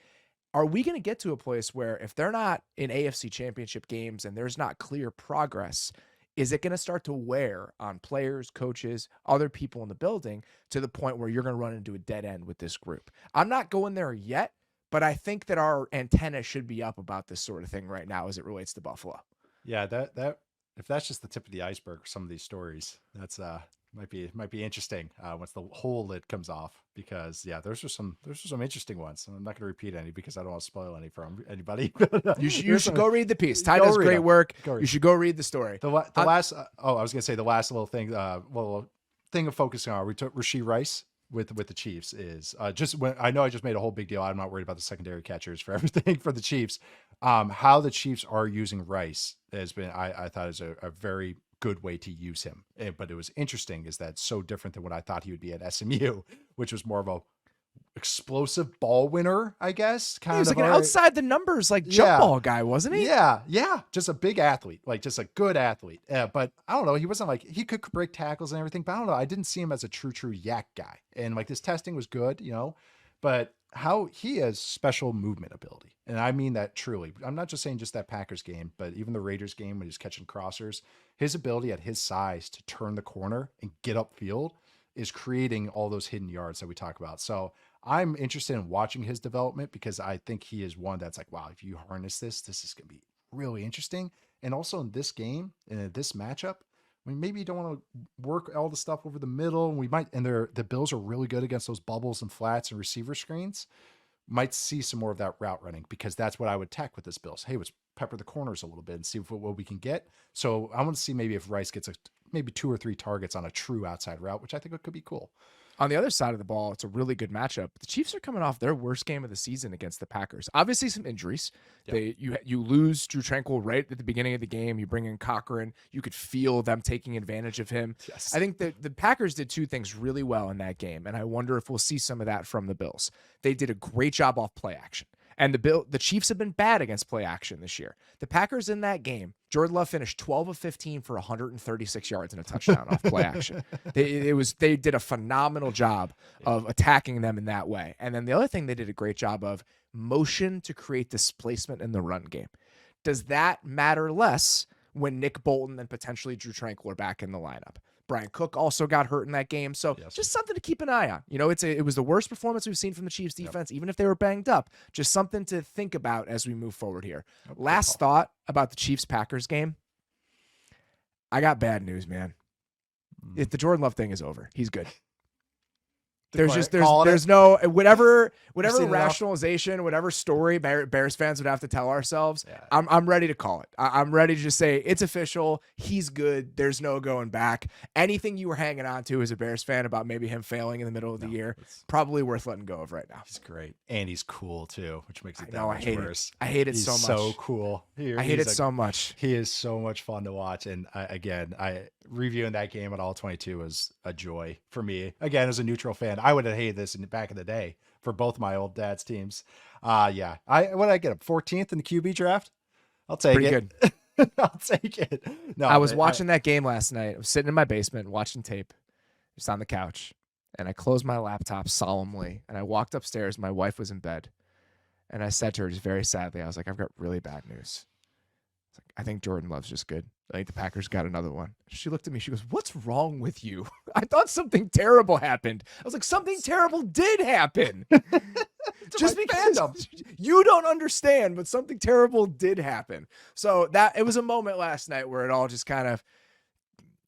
Speaker 1: Are we going to get to a place where if they're not in AFC championship games and there's not clear progress, is it going to start to wear on players, coaches, other people in the building to the point where you're going to run into a dead end with this group? I'm not going there yet, but I think that our antenna should be up about this sort of thing right now as it relates to Buffalo.
Speaker 3: Yeah, that if that's just the tip of the iceberg for some of these stories, that's might be interesting once the whole lid comes off, because those are some interesting ones. I'm not going to repeat any because I don't want to spoil any from anybody.
Speaker 1: you should go read the piece. Ty does great work. You should go read the story.
Speaker 3: The last I was going to say the last little thing thing of focusing on, we took Rashee Rice with the Chiefs is just when I know I just made a whole big deal. I'm not worried about the secondary catchers for everything for the Chiefs. How the Chiefs are using Rice has been, I thought, is a very good way to use him. But it was interesting is that so different than what I thought he would be at SMU, which was more of a explosive ball winner, I guess.
Speaker 1: He was like an outside the numbers, like jump ball guy, wasn't he?
Speaker 3: Yeah. Just a big athlete, like just a good athlete. But I don't know. He wasn't like, he could break tackles and everything, but I don't know. I didn't see him as a true yak guy. And like this testing was good, but how he has special movement ability. And I mean that truly. I'm not just saying just that Packers game, but even the Raiders game when he's catching crossers, his ability at his size to turn the corner and get upfield is creating all those hidden yards that we talk about. So I'm interested in watching his development because I think he is one that's like, wow, if you harness this is going to be really interesting. And also in this game, in this matchup, I mean, maybe you don't want to work all the stuff over the middle. And the Bills are really good against those bubbles and flats and receiver screens. Might see some more of that route running because that's what I would attack with this Bills. Hey, let's pepper the corners a little bit and see what we can get. So I want to see maybe if Rice gets maybe 2 or 3 targets on a true outside route, which I think could be cool.
Speaker 1: On the other side of the ball, it's a really good matchup. The Chiefs are coming off their worst game of the season against the Packers. Obviously, some injuries. Yep. You lose Drew Tranquill right at the beginning of the game. You bring in Cochran. You could feel them taking advantage of him.
Speaker 3: Yes.
Speaker 1: I think the Packers did 2 things really well in that game, and I wonder if we'll see some of that from the Bills. They did a great job off play action. And the Chiefs have been bad against play action this year. The Packers in that game, Jordan Love finished 12 of 15 for 136 yards and a touchdown off play action. They did a phenomenal job of attacking them in that way. And then the other thing they did a great job of, motion to create displacement in the run game. Does that matter less when Nick Bolton and potentially Drew Tranquill are back in the lineup? Brian Cook also got hurt in that game. So just something to keep an eye on. It was the worst performance we've seen from the Chiefs defense, even if they were banged up. Just something to think about as we move forward here. Last thought about the Chiefs-Packers game. I got bad news, man. If the Jordan Love thing is over, he's good. There's no whatever
Speaker 3: seen
Speaker 1: rationalization, whatever story Bears fans would have to tell ourselves. Yeah. I'm ready to call it. I'm ready to just say it's official. He's good. There's no going back. Anything you were hanging on to as a Bears fan about maybe him failing in the middle of the year, probably worth letting go of right now.
Speaker 3: He's great, and he's cool too, which makes it that much worse.
Speaker 1: I hate it so much.
Speaker 3: So cool.
Speaker 1: I hate it so much.
Speaker 3: He is so much fun to watch, and I reviewing that game at All 22 was a joy for me. Again, as a neutral fan, I would have hated this back in the day for both my old dad's teams. What did I get? 14th in the QB draft. I'll take
Speaker 1: Pretty
Speaker 3: it.
Speaker 1: Good.
Speaker 3: I'll take it. No,
Speaker 1: I was watching that game last night. I was sitting in my basement watching tape, just on the couch, and I closed my laptop solemnly, and I walked upstairs. My wife was in bed, and I said to her just very sadly, I was like, I've got really bad news. I think Jordan Love's just good. I think the Packers got another one. She looked at me. She goes, "What's wrong with you?" I thought something terrible happened. I was like, something terrible did happen. Just because you don't understand, but something terrible did happen. So it was a moment last night where it all just kind of,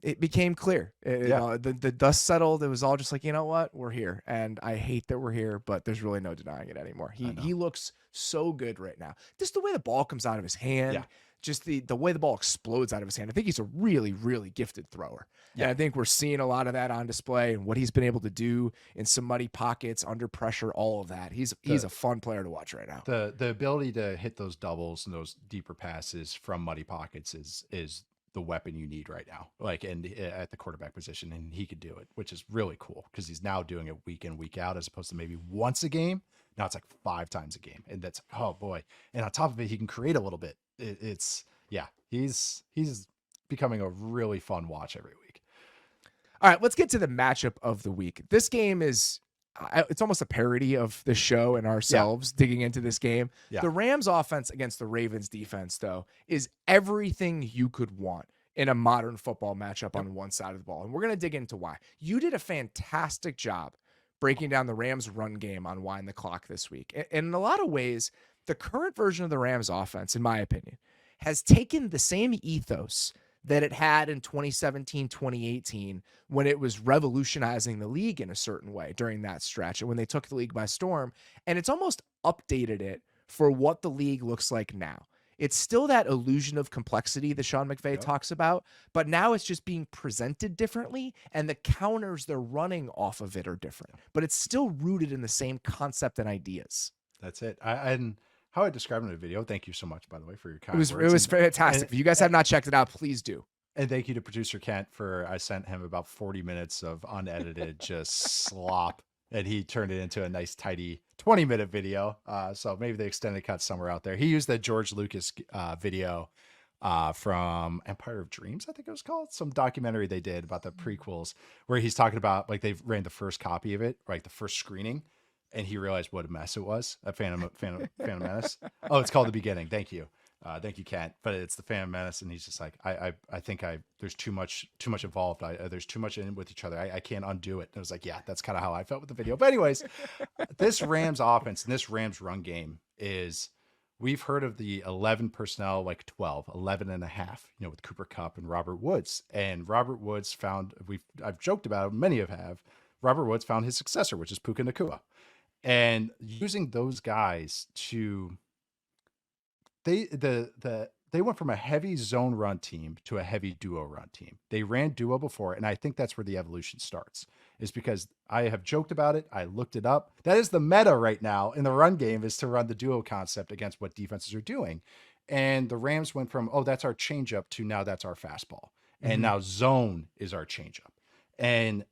Speaker 1: it became clear. The dust settled. It was all just like, you know what? We're here. And I hate that we're here, but there's really no denying it anymore. He looks so good right now. Just the way the ball comes out of his hand. Yeah. Just the way the ball explodes out of his hand. I think he's a really, really gifted thrower. Yeah. And I think we're seeing a lot of that on display and what he's been able to do in some muddy pockets, under pressure, all of that. He's a fun player to watch right now.
Speaker 3: The ability to hit those doubles and those deeper passes from muddy pockets is the weapon you need right now. And at the quarterback position, and he could do it, which is really cool because he's now doing it week in, week out, as opposed to maybe once a game. Now it's like 5 times a game. And that's, oh boy. And on top of it, he can create a little bit. He's becoming a really fun watch every week.
Speaker 1: All right, let's get to the matchup of the week. This game it's almost a parody of the show and ourselves digging into this game. Yeah. The Rams offense against the Ravens defense, though, is everything you could want in a modern football matchup on one side of the ball. And we're going to dig into why. You did a fantastic job breaking down the Rams run game on Wind the Clock this week. And in a lot of ways, the current version of the Rams offense, in my opinion, has taken the same ethos that it had in 2017, 2018, when it was revolutionizing the league in a certain way during that stretch and when they took the league by storm. And it's almost updated it for what the league looks like now. It's still that illusion of complexity that Sean McVay talks about, but now it's just being presented differently, and the counters they're running off of it are different. But it's still rooted in the same concept and ideas.
Speaker 3: That's it. And how I described it in the video, thank you so much, by the way, for your kind
Speaker 1: words. It was fantastic. If you guys have not checked it out, please do.
Speaker 3: And thank you to producer Kent I sent him about 40 minutes of unedited just slop, and he turned it into a nice, tidy 20-minute video. So maybe the extended cut somewhere out there. He used the George Lucas video from Empire of Dreams, I think it was called, some documentary they did about the prequels, where he's talking about, like, they ran the first copy of it, like the first screening, and he realized what a mess it was. A Phantom Menace. Oh, it's called The Beginning. Thank you. Thank you, Kat. But it's the Phantom Menace, and he's just like, I think there's too much involved. There's too much in with each other. I can't undo it. And I was like, yeah, that's kind of how I felt with the video. But anyways, this Rams offense and this Rams run game is, we've heard of the 11 personnel, like 11 and a half, with Cooper Kupp and Robert Woods. And Robert Woods I've joked about it, many have. Robert Woods found his successor, which is Puka Nacua. And using those guys they went from a heavy zone run team to a heavy duo run team. They ran duo before, and I think that's where the evolution starts, is because I have joked about it. I looked it up. That is the meta right now in the run game, is to run the duo concept against what defenses are doing. And the Rams went from, that's our changeup, to now that's our fastball. And now zone is our changeup. And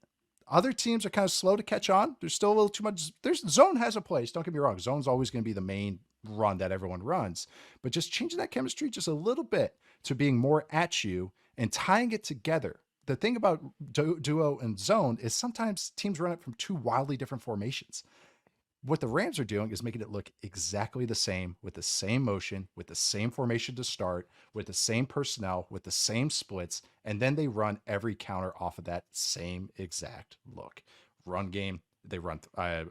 Speaker 3: other teams are kind of slow to catch on. There's still a little too much. Zone has a place. Don't get me wrong. Zone's always going to be the main run that everyone runs, but just changing that chemistry just a little bit to being more at you and tying it together. The thing about duo and zone is sometimes teams run it from two wildly different formations. What the Rams are doing is making it look exactly the same, with the same motion, with the same formation to start, with the same personnel, with the same splits, and then they run every counter off of that same exact look. Run game, they run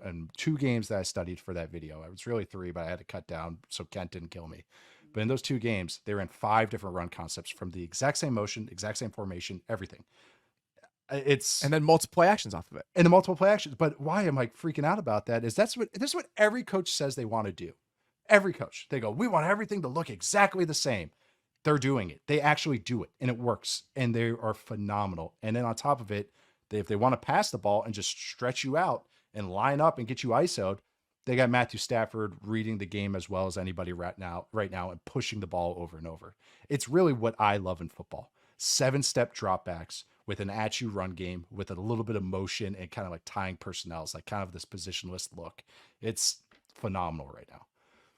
Speaker 3: in 2 games that I studied for that video. It was really 3, but I had to cut down so Kent didn't kill me. But in those 2 games, they ran 5 different run concepts from the exact same motion, exact same formation, everything. It's
Speaker 1: and then multiple actions off of it.
Speaker 3: And the multiple play actions. But why am I freaking out about that is this is what every coach says they want to do. Every coach, they go, we want everything to look exactly the same. They're doing it. They actually do it, and it works, and they are phenomenal. And then on top of it, if they want to pass the ball and just stretch you out and line up and get you ISO'd, they got Matthew Stafford reading the game as well as anybody right now and pushing the ball over and over. It's really what I love in football. 7-step dropbacks with an at-you run game with a little bit of motion and kind of like tying personnels, like kind of this positionless look. It's phenomenal right now.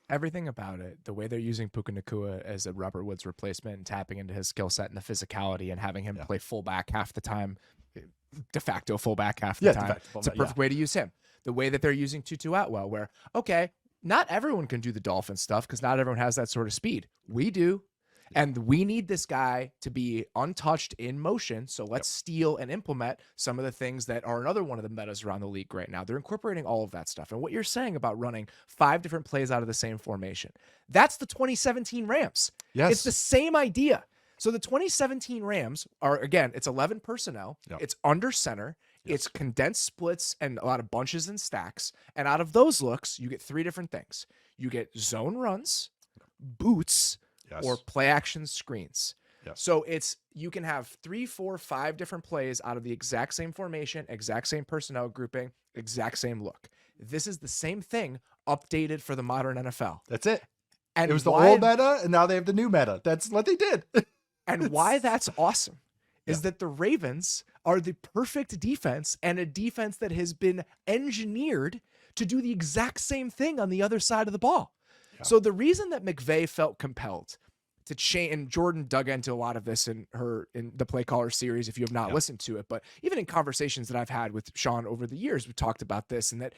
Speaker 1: Everything about it, the way they're using Puka Nacua as a Robert Woods replacement and tapping into his skill set and the physicality and having him play fullback half the time, de facto fullback half the time. It's a perfect way to use him. The way that they're using Tutu Atwell, where, okay, not everyone can do the Dolphin stuff because not everyone has that sort of speed. We do. And we need this guy to be untouched in motion. So let's steal and implement some of the things that are another one of the metas around the league right now. They're incorporating all of that stuff. And what you're saying about running 5 different plays out of the same formation, that's the 2017 Rams.
Speaker 3: Yes.
Speaker 1: It's the same idea. So the 2017 Rams are, again, it's 11 personnel. Yep. It's under center. Yes. It's condensed splits and a lot of bunches and stacks. And out of those looks, you get 3 different things. You get zone runs, boots, or play action screens. Yes. So you can have 3, 4, 5 different plays out of the exact same formation, exact same personnel grouping, exact same look. This is the same thing updated for the modern NFL.
Speaker 3: That's it. And it was the old meta, and now they have the new meta. That's what they did.
Speaker 1: And why that's awesome is that the Ravens are the perfect defense, and a defense that has been engineered to do the exact same thing on the other side of the ball. Yeah. So the reason that McVay felt compelled to change, and Jordan dug into a lot of this in the Play Caller series, if you have not listened to it, but even in conversations that I've had with Sean over the years, we've talked about this, and that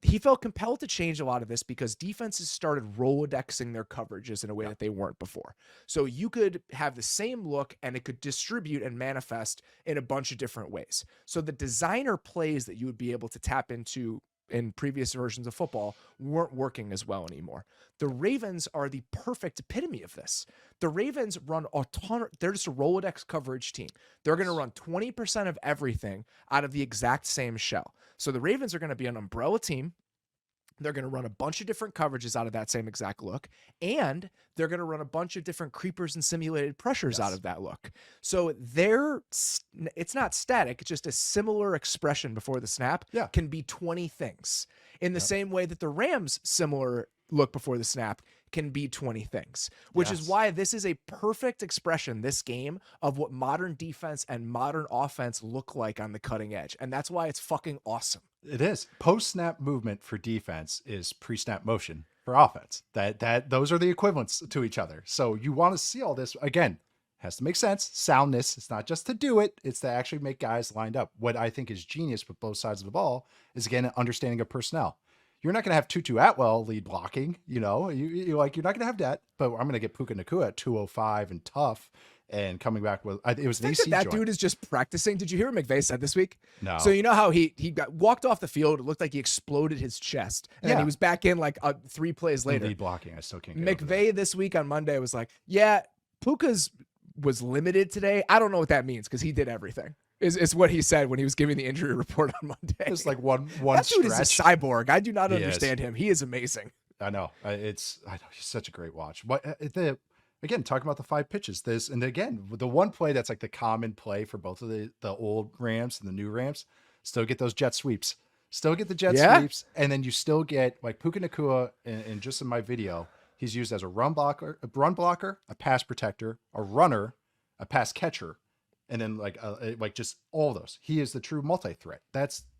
Speaker 1: he felt compelled to change a lot of this because defenses started Rolodexing their coverages in a way that they weren't before. So you could have the same look and it could distribute and manifest in a bunch of different ways. So the designer plays that you would be able to tap into in previous versions of football weren't working as well anymore. The Ravens are the perfect epitome of this. The Ravens run a ton. They're just a Rolodex coverage team. They're going to run 20% of everything out of the exact same shell. So the Ravens are going to be an umbrella team. They're going to run a bunch of different coverages out of that same exact look, and they're going to run a bunch of different creepers and simulated pressures out of that look. So it's not static. It's just a similar expression before the snap can be 20 things in the same way that the Rams' similar look before the snap can be 20 things, which is why this is a perfect expression, this game, of what modern defense and modern offense look like on the cutting edge. And that's why it's fucking awesome.
Speaker 3: It is. Post-snap movement for defense is pre-snap motion for offense. Those are the equivalents to each other. So you want to see all this, again, has to make sense. Soundness. It's not just to do it. It's to actually make guys lined up. What I think is genius with both sides of the ball is, again, an understanding of personnel. You're not going to have Tutu Atwell lead blocking, you're not going to have that, but I'm going to get Puka Nacua at 205 and tough and coming back with, it was an AC
Speaker 1: that
Speaker 3: joint.
Speaker 1: Dude is just practicing. Did you hear what McVay said this week?
Speaker 3: No.
Speaker 1: So you know how he walked off the field. It looked like he exploded his chest. And then he was back in like 3 plays later.
Speaker 3: Lead blocking. I still can't get
Speaker 1: McVay this week on Monday was like, Puka's was limited today. I don't know what that means because he did everything. Is what he said when he was giving the injury report on Monday.
Speaker 3: It's like one
Speaker 1: that dude
Speaker 3: stretch.
Speaker 1: Is a cyborg. I do not understand him. He is amazing.
Speaker 3: I know. I know he's such a great watch. Again, talking about the 5 pitches, and again, the one play that's like the common play for both of the old Rams and the new Rams, still get those jet sweeps. Still get the jet sweeps, and then you still get like Puka Nacua, and just in my video, he's used as a run blocker, a pass protector, a runner, a pass catcher, and then like just all those. He is the true multi-threat.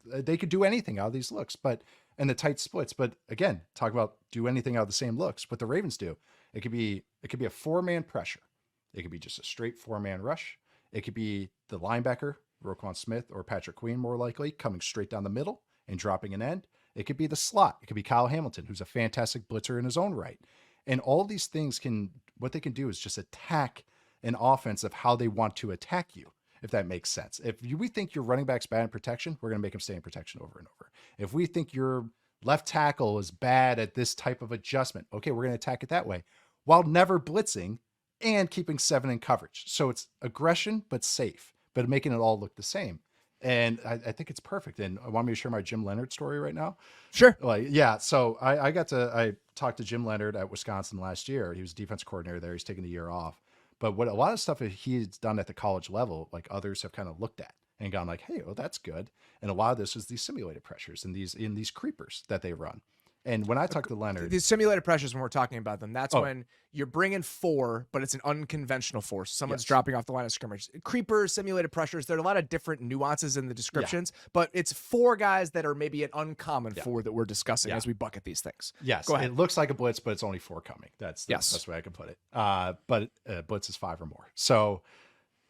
Speaker 3: They could do anything out of these looks, and the tight splits. But again, talk about do anything out of the same looks. What the Ravens do, it could be a 4-man pressure. It could be just a straight 4-man rush. It could be the linebacker, Roquan Smith or Patrick Queen, more likely coming straight down the middle and dropping an end. It could be the slot. It could be Kyle Hamilton, who's a fantastic blitzer in his own right. And all these things what they can do is just attack an offense of how they want to attack you, if that makes sense. If we think your running back's bad in protection, we're going to make him stay in protection over and over. If we think your left tackle is bad at this type of adjustment, okay, we're going to attack it that way while never blitzing and keeping 7 in coverage. So it's aggression, but safe, but making it all look the same. And I think it's perfect. And I want me to share my Jim Leonard story right now.
Speaker 1: Sure.
Speaker 3: Like, yeah. So I talked to Jim Leonard at Wisconsin last year. He was defense coordinator there. He's taking the year off. But what a lot of stuff that he's done at the college level, like others have kind of looked at and gone like, hey, well, that's good. And a lot of this is these simulated pressures and these creepers that they run. And when I talk to Leonard,
Speaker 1: these simulated pressures, when we're talking about them, that's when you're bringing 4, but it's an unconventional force. Someone's dropping off the line of scrimmage. Creepers, simulated pressures. There are a lot of different nuances in the descriptions, but it's 4 guys that are maybe an uncommon 4 that we're discussing as we bucket these things.
Speaker 3: Yes,
Speaker 1: go ahead.
Speaker 3: It looks like a blitz, but it's only 4 coming. That's the best way I can put it. But blitz is 5 or more. So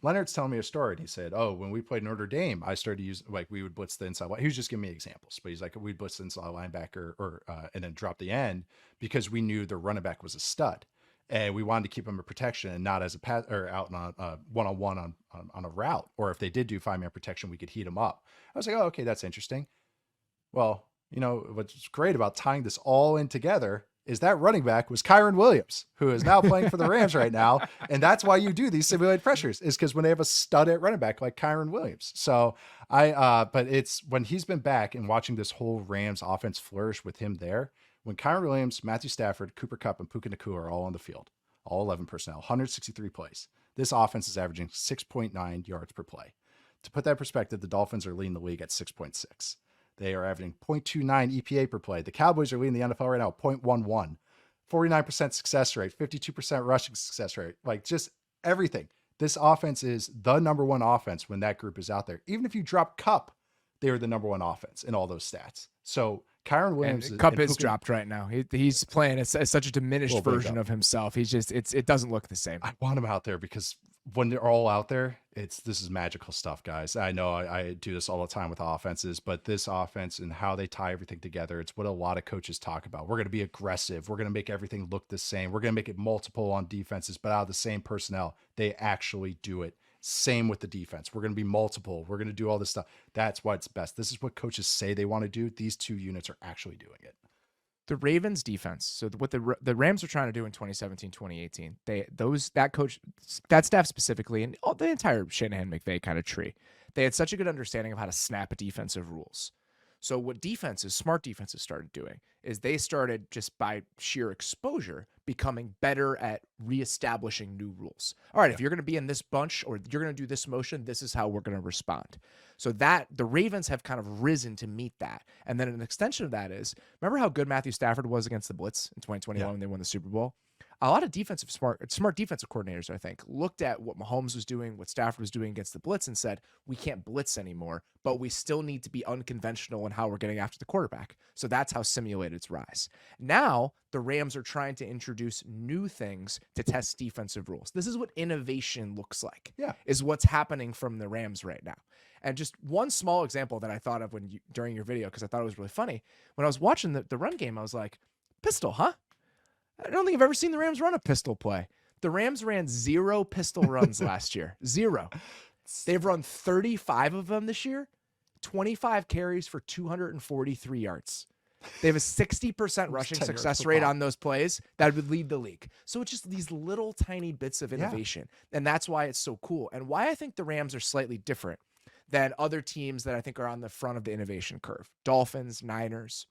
Speaker 3: Leonard's telling me a story, and he said, "Oh, when we played Notre Dame, I started using we would blitz the inside. He was just giving me examples, but he's like, we'd blitz the inside linebacker and then drop the end because we knew the running back was a stud, and we wanted to keep him in protection and not as a pass or out on one-on-one on a route. Or if they did do 5-man protection, we could heat him up." I was like, "Oh, okay, that's interesting." Well, what's great about tying this all in together is that running back was Kyron Williams, who is now playing for the Rams right now. And that's why you do these simulated pressures, is because when they have a stud at running back like Kyron Williams. So but it's when he's been back and watching this whole Rams offense flourish with him there, when Kyron Williams, Matthew Stafford, Cooper Kupp, and Puka Nacua are all on the field, all 11 personnel, 163 plays. This offense is averaging 6.9 yards per play. To put that in perspective, the Dolphins are leading the league at 6.6. They are averaging 0.29 EPA per play. The Cowboys are leading the NFL right now, 0.11. 49% success rate, 52% rushing success rate, like just everything. This offense is the number 1 offense when that group is out there. Even if you drop Kupp, they are the number 1 offense in all those stats. So Kyron Williams,
Speaker 1: Kupp is dropped right now. He's playing as such a diminished version of himself. He's just it doesn't look the same.
Speaker 3: I want him out there because when they're all out there, this is magical stuff, guys. I know I do this all the time with offenses, but this offense and how they tie everything together, it's what a lot of coaches talk about. We're going to be aggressive. We're going to make everything look the same. We're going to make it multiple on defenses, but out of the same personnel. They actually do it. Same with the defense. We're going to be multiple. We're going to do all this stuff. That's what's best. This is what coaches say they want to do. These 2 units are actually doing it.
Speaker 1: The Ravens defense. So what the Rams were trying to do in 2017, 2018, that staff specifically, and the entire Shanahan McVay kind of tree, they had such a good understanding of how to snap defensive rules. So what smart defenses started doing is they started just by sheer exposure becoming better at reestablishing new rules. All right, if you're going to be in this bunch or you're going to do this motion, this is how we're going to respond. So that the Ravens have kind of risen to meet that. And then an extension of that is, remember how good Matthew Stafford was against the Blitz in 2021 when they won the Super Bowl? A lot of smart defensive coordinators, I think, looked at what Mahomes was doing, what Stafford was doing against the blitz and said, we can't blitz anymore, but we still need to be unconventional in how we're getting after the quarterback. So that's how simulateds rise. Now, the Rams are trying to introduce new things to test defensive rules. This is what innovation looks like, is what's happening from the Rams right now. And just one small example that I thought of during your video, because I thought it was really funny, when I was watching the run game, I was like, pistol, huh? I don't think I've ever seen the Rams run a pistol play. The Rams ran 0 pistol runs last year. 0. They've run 35 of them this year, 25 carries for 243 yards. They have a 60% rushing success rate on those plays that would lead the league. So it's just these little tiny bits of innovation. And that's why it's so cool. And why I think the Rams are slightly different than other teams that I think are on the front of the innovation curve. Dolphins, Niners.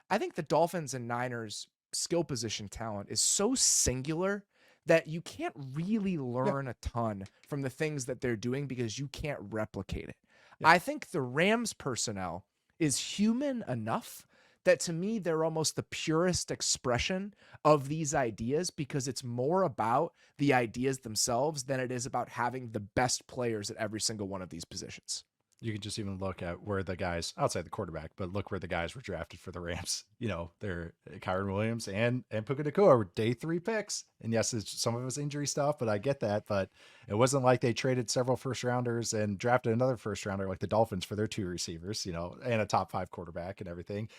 Speaker 1: I think the Dolphins and Niners skill position talent is so singular that you can't really learn a ton from the things that they're doing because you can't replicate it. I think the Rams personnel is human enough that to me, they're almost the purest expression of these ideas because it's more about the ideas themselves than it is about having the best players at every single one of these positions.
Speaker 3: You can just even look at where the guys outside the quarterback, but look where the guys were drafted for the Rams. They're Kyron Williams and Puka Nacua were day 3 picks. And yes, some of it was injury stuff, but I get that. But it wasn't like they traded several first rounders and drafted another first rounder like the Dolphins for their 2 receivers, and a top 5 quarterback and everything.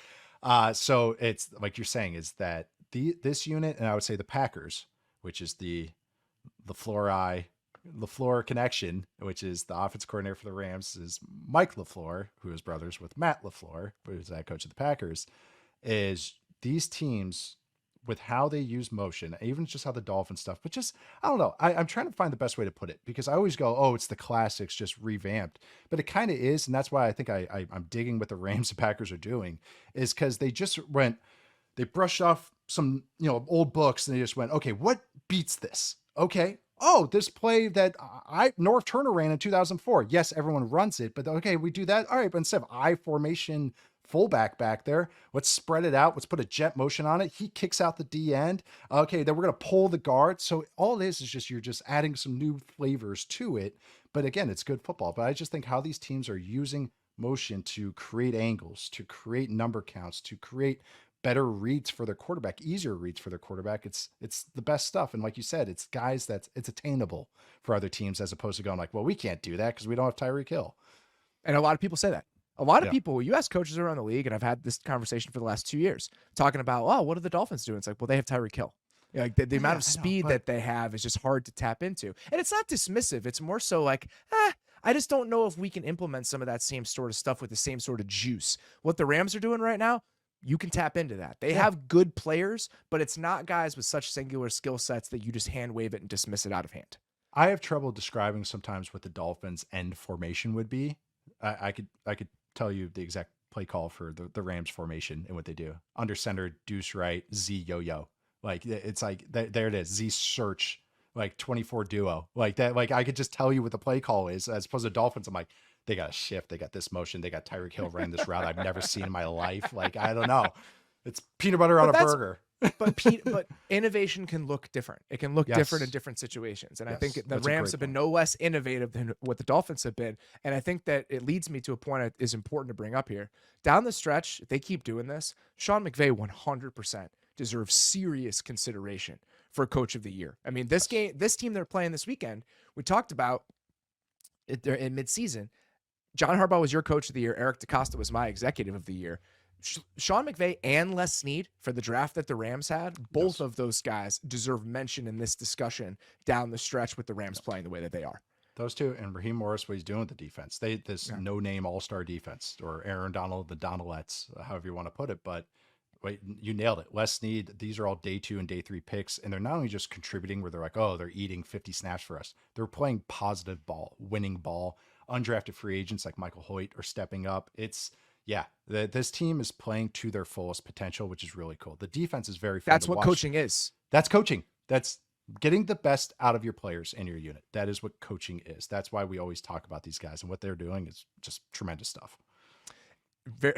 Speaker 3: So it's like you're saying is that this unit, and I would say the Packers, which is the LaFleur connection, which is the offense coordinator for the Rams, is Mike LaFleur, who is brothers with Matt LaFleur, who is the head coach of the Packers, is these teams with how they use motion, even just how the Dolphin stuff, but just, I don't know. I'm trying to find the best way to put it, because I always go, oh, it's the classics just revamped, but it kind of is. And that's why I think I'm digging what the Rams and Packers are doing, is because they brushed off some, old books, and they just went, okay, what beats this? Okay. Oh, this play that North Turner ran in 2004. Yes, everyone runs it, but okay, we do that. All right, but instead of I formation fullback back there, let's spread it out. Let's put a jet motion on it. He kicks out the D end. Okay, then we're going to pull the guard. So all this is just, you're just adding some new flavors to it. But again, it's good football. But I just think how these teams are using motion to create angles, to create number counts, to create better reads for their quarterback, easier reads for their quarterback. It's the best stuff. And like you said, it's guys it's attainable for other teams, as opposed to going like, well, we can't do that because we don't have Tyreek Hill.
Speaker 1: And a lot of people say that. A lot of people, you ask coaches around the league, and I've had this conversation for the last 2 years, talking about, oh, what are the Dolphins doing? It's like, well, they have Tyreek Hill. Like the amount of speed that they have is just hard to tap into. And it's not dismissive. It's more so like, I just don't know if we can implement some of that same sort of stuff with the same sort of juice. What the Rams are doing right now, you can tap into that. They have good players, but it's not guys with such singular skill sets that you just hand wave it and dismiss it out of hand.
Speaker 3: I have trouble describing sometimes what the Dolphins' end formation would be. I could tell you the exact play call for the Rams formation and what they do. Under center, deuce right, Z yo-yo. Like, it's like, there it is. Z search, like 24 duo. Like that. Like, I could just tell you what the play call is, as opposed to Dolphins. I'm like, they got a shift. They got this motion. They got Tyreek Hill running this route I've never seen in my life. Like, I don't know. It's peanut butter on a burger.
Speaker 1: But innovation can look different. It can look different in different situations. And I think the Rams have been no less innovative than what the Dolphins have been. And I think that it leads me to a point that is important to bring up here. Down the stretch, if they keep doing this, Sean McVay 100% deserves serious consideration for Coach of the Year. I mean, this team they're playing this weekend, we talked about it there in midseason. John Harbaugh was your Coach of the Year. Eric DeCosta was my Executive of the Year. Sean McVay and Les Snead for the draft that the Rams had, both of those guys deserve mention in this discussion down the stretch with the Rams playing the way that they are.
Speaker 3: Those two, and Raheem Morris, what he's doing with the defense. This no-name all-star defense, or Aaron Donald, the Donalettes, however you want to put it. But wait, you nailed it. Les Snead, these are all day 2 and day 3 picks, and they're not only just contributing where they're like, oh, they're eating 50 snaps for us. They're playing positive ball, winning ball. Undrafted free agents like Michael Hoyt are stepping up. This team is playing to their fullest potential, which is really cool. The defense is very fun.
Speaker 1: That's what coaching is.
Speaker 3: That's coaching. That's getting the best out of your players in your unit. That is what coaching is. That's why we always talk about these guys, and what they're doing is just tremendous stuff.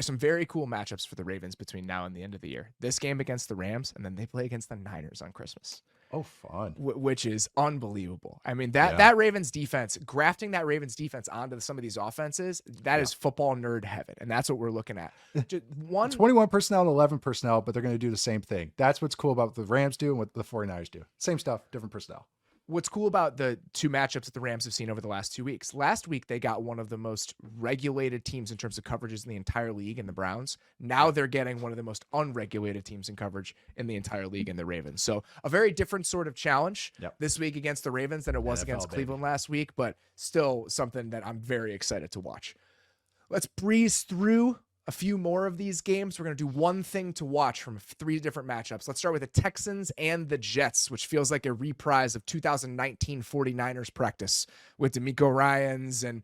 Speaker 1: Some very cool matchups for the Ravens between now and the end of the year. This game against the Rams, and then they play against the Niners on Christmas.
Speaker 3: Oh, fun.
Speaker 1: Which is unbelievable. I mean, that Ravens defense, grafting that Ravens defense onto some of these offenses, that is football nerd heaven. And that's what we're looking at.
Speaker 3: 21 personnel and 11 personnel, but they're going to do the same thing. That's what's cool about what the Rams do and what the 49ers do. Same stuff, different personnel.
Speaker 1: What's cool about the two matchups that the Rams have seen over the last 2 weeks. Last week, they got one of the most regulated teams in terms of coverages in the entire league in the Browns. Now they're getting one of the most unregulated teams in coverage in the entire league in the Ravens. So a very different sort of challenge this week against the Ravens than it was against Cleveland last week, but still something that I'm very excited to watch. Let's breeze through a few more of these games. We're going to do one thing to watch from 3 different matchups. Let's start with the Texans and the Jets, which feels like a reprise of 2019 49ers practice with DeMeco Ryans and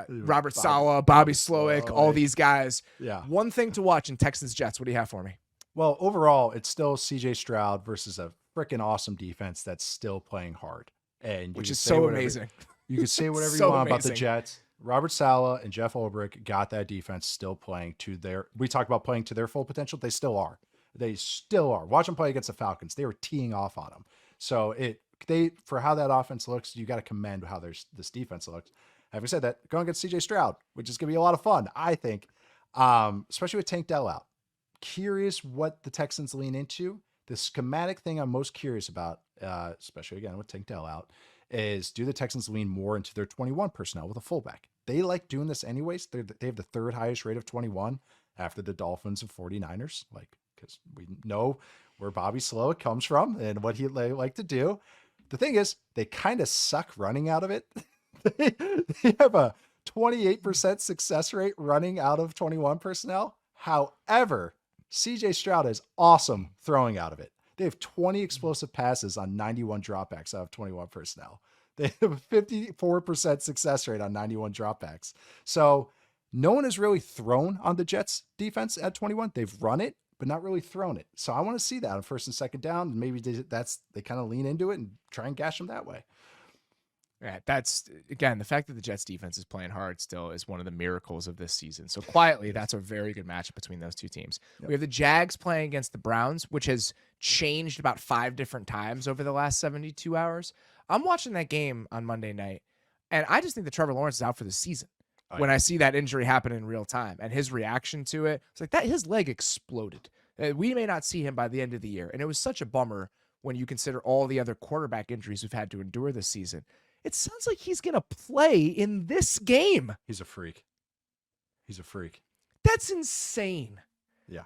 Speaker 1: Robert Saleh, Bobby Slowick, all these guys.
Speaker 3: Yeah.
Speaker 1: One thing to watch in Texans Jets. What do you have for me?
Speaker 3: Well, overall, it's still CJ Stroud versus a freaking awesome defense that's still playing hard. And
Speaker 1: which is so amazing.
Speaker 3: You can say whatever you want about the Jets. Robert Saleh and Jeff Ulbrich got that defense still playing to we talk about playing to their full potential. They still are. They still are. Watch them play against the Falcons. They were teeing off on them. So for how that offense looks, you got to commend how this defense looks. Having said that, going against CJ Stroud, which is going to be a lot of fun, I think, especially with Tank Dell out. Curious what the Texans lean into. The schematic thing I'm most curious about, especially again with Tank Dell out, is do the Texans lean more into their 21 personnel with a fullback? They like doing this anyways. They have the 3rd highest rate of 21 after the Dolphins and 49ers, because we know where Bobby Slowick comes from and what he like to do. The thing is, they kind of suck running out of it. They have a 28% success rate running out of 21 personnel. However, CJ Stroud is awesome throwing out of it. They have 20 explosive passes on 91 dropbacks out of 21 personnel. They have a 54% success rate on 91 dropbacks. So no one has really thrown on the Jets defense at 21. They've run it, but not really thrown it. So I want to see that on first and second down. Maybe they kind of lean into it and try and gash them that way.
Speaker 1: Yeah, that's, again, the fact that the Jets defense is playing hard still is one of the miracles of this season. So quietly, that's a very good matchup between those two teams. Yep. We have the Jags playing against the Browns, which has changed about 5 different times over the last 72 hours. I'm watching that game on Monday night, and I just think that Trevor Lawrence is out for the season. When I see that injury happen in real time and his reaction to it, it's like that his leg exploded. We may not see him by the end of the year. And it was such a bummer when you consider all the other quarterback injuries we've had to endure this season. It sounds like he's going to play in this game.
Speaker 3: He's a freak. He's a freak.
Speaker 1: That's insane.
Speaker 3: Yeah.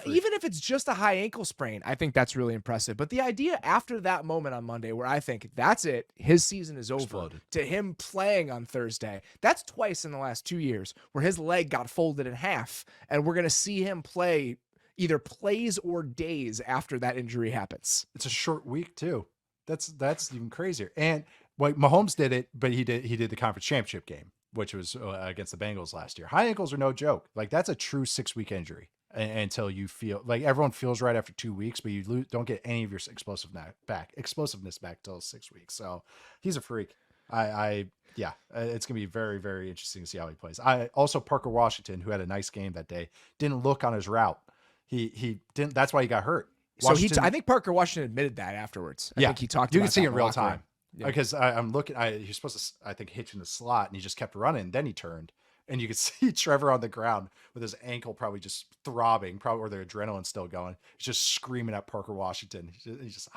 Speaker 1: Even if it's just a high ankle sprain, I think that's really impressive. But the idea after that moment on Monday where I think that's it, his season is over, to him playing on Thursday, that's twice in the last 2 years where his leg got folded in half, and we're going to see him play either plays or days after that injury happens.
Speaker 3: It's a short week too. That's even crazier. And like Mahomes did it, but he did the conference championship game, which was against the Bengals last year. High ankles are no joke. Like that's a true 6-week injury until you feel like everyone feels right after 2 weeks, but you don't get any of your explosiveness back till 6 weeks. So he's a freak. Yeah, it's gonna be very, very interesting to see how he plays. Also Parker Washington, who had a nice game that day, didn't look on his route. He didn't. That's why he got hurt.
Speaker 1: I think Parker Washington admitted that afterwards. I think he talked.
Speaker 3: You
Speaker 1: about
Speaker 3: can see
Speaker 1: that
Speaker 3: in real time.
Speaker 1: Yeah.
Speaker 3: Because I'm looking, he's supposed to, I think, hitch in the slot, and he just kept running. Then he turned, and you could see Trevor on the ground with his ankle probably just throbbing, probably where the adrenaline's still going. He's just screaming at Parker Washington. He's just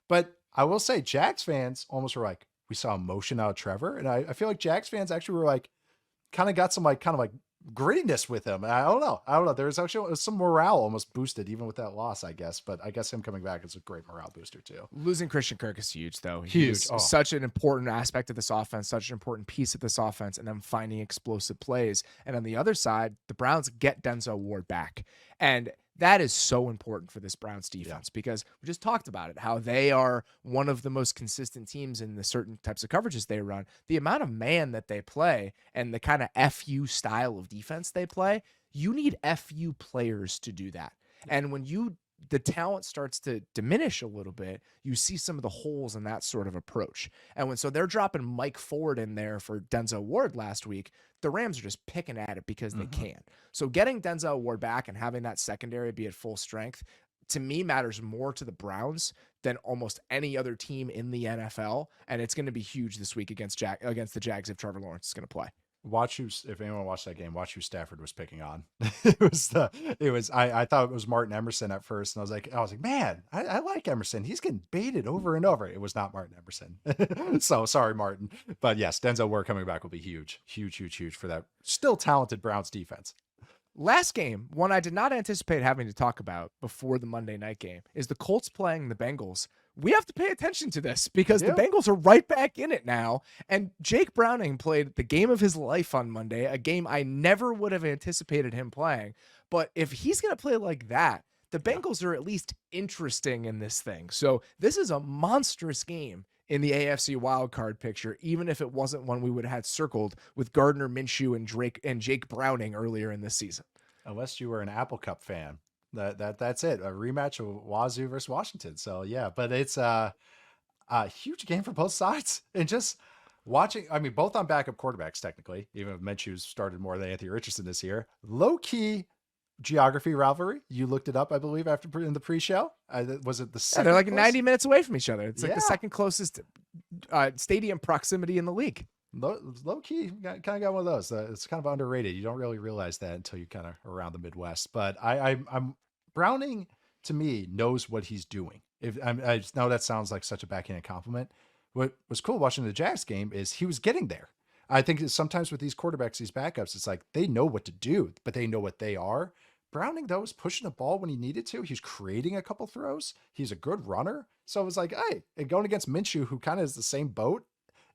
Speaker 3: But I will say, Jags fans almost were like, we saw emotion out of Trevor, and I feel like Jags fans actually were like, kind of got some kind of grittiness with him. I don't know. There was actually some morale almost boosted even with that loss, I guess. But I guess him coming back is a great morale booster too.
Speaker 1: Losing Christian Kirk is huge, though.
Speaker 3: Huge.
Speaker 1: Such an important aspect of this offense, such an important piece of this offense, and them finding explosive plays. And on the other side, the Browns get Denzel Ward back. And that is so important for this Browns defense because we just talked about it, how they are one of the most consistent teams in the certain types of coverages they run. The amount of man that they play and the kind of FU style of defense they play, you need FU players to do that. And when the talent starts to diminish a little bit, you see some of the holes in that sort of approach. And so they're dropping Mike Ford in there for Denzel Ward last week, the Rams are just picking at it because they can. So getting Denzel Ward back and having that secondary be at full strength, to me, matters more to the Browns than almost any other team in the NFL. And it's going to be huge this week against the Jags if Trevor Lawrence is going to play.
Speaker 3: If anyone watched that game, watch who Stafford was picking on. I thought it was Martin Emerson at first, and I was like, man, I like Emerson. He's getting baited over and over. It was not Martin Emerson. So sorry, Martin. But yes, Denzel Ward coming back will be huge for that still talented Browns defense.
Speaker 1: Last game, one I did not anticipate having to talk about before the Monday night game, is the Colts playing the Bengals. We have to pay attention to this because the Bengals are right back in it now. And Jake Browning played the game of his life on Monday, a game I never would have anticipated him playing. But if he's going to play like that, the Bengals are at least interesting in this thing. So this is a monstrous game in the AFC wildcard picture, even if it wasn't one we would have had circled with Gardner Minshew and Jake Browning earlier in this season.
Speaker 3: Unless you were an Apple Cup fan. That's it. A rematch of Wazoo versus Washington. So yeah, but it's a huge game for both sides. And just watching, I mean, both on backup quarterbacks, technically, even if Minshew's started more than Anthony Richardson this year. Low key geography rivalry. You looked it up, I believe, in the pre-show. Was it the second?
Speaker 1: They're like 90 minutes away from each other. It's like the second closest stadium proximity in the league.
Speaker 3: Low key, kind of got one of those. It's kind of underrated. You don't really realize that until you kind of around the Midwest. But I'm Browning, to me, knows what he's doing. I just know that sounds like such a backhanded compliment. What was cool watching the Jags game is he was getting there. I think sometimes with these quarterbacks, these backups, it's like they know what to do, but they know what they are. Browning, though, was pushing the ball when he needed to. He's creating a couple throws. He's a good runner. So it was like, hey, and going against Minshew, who kind of is the same boat,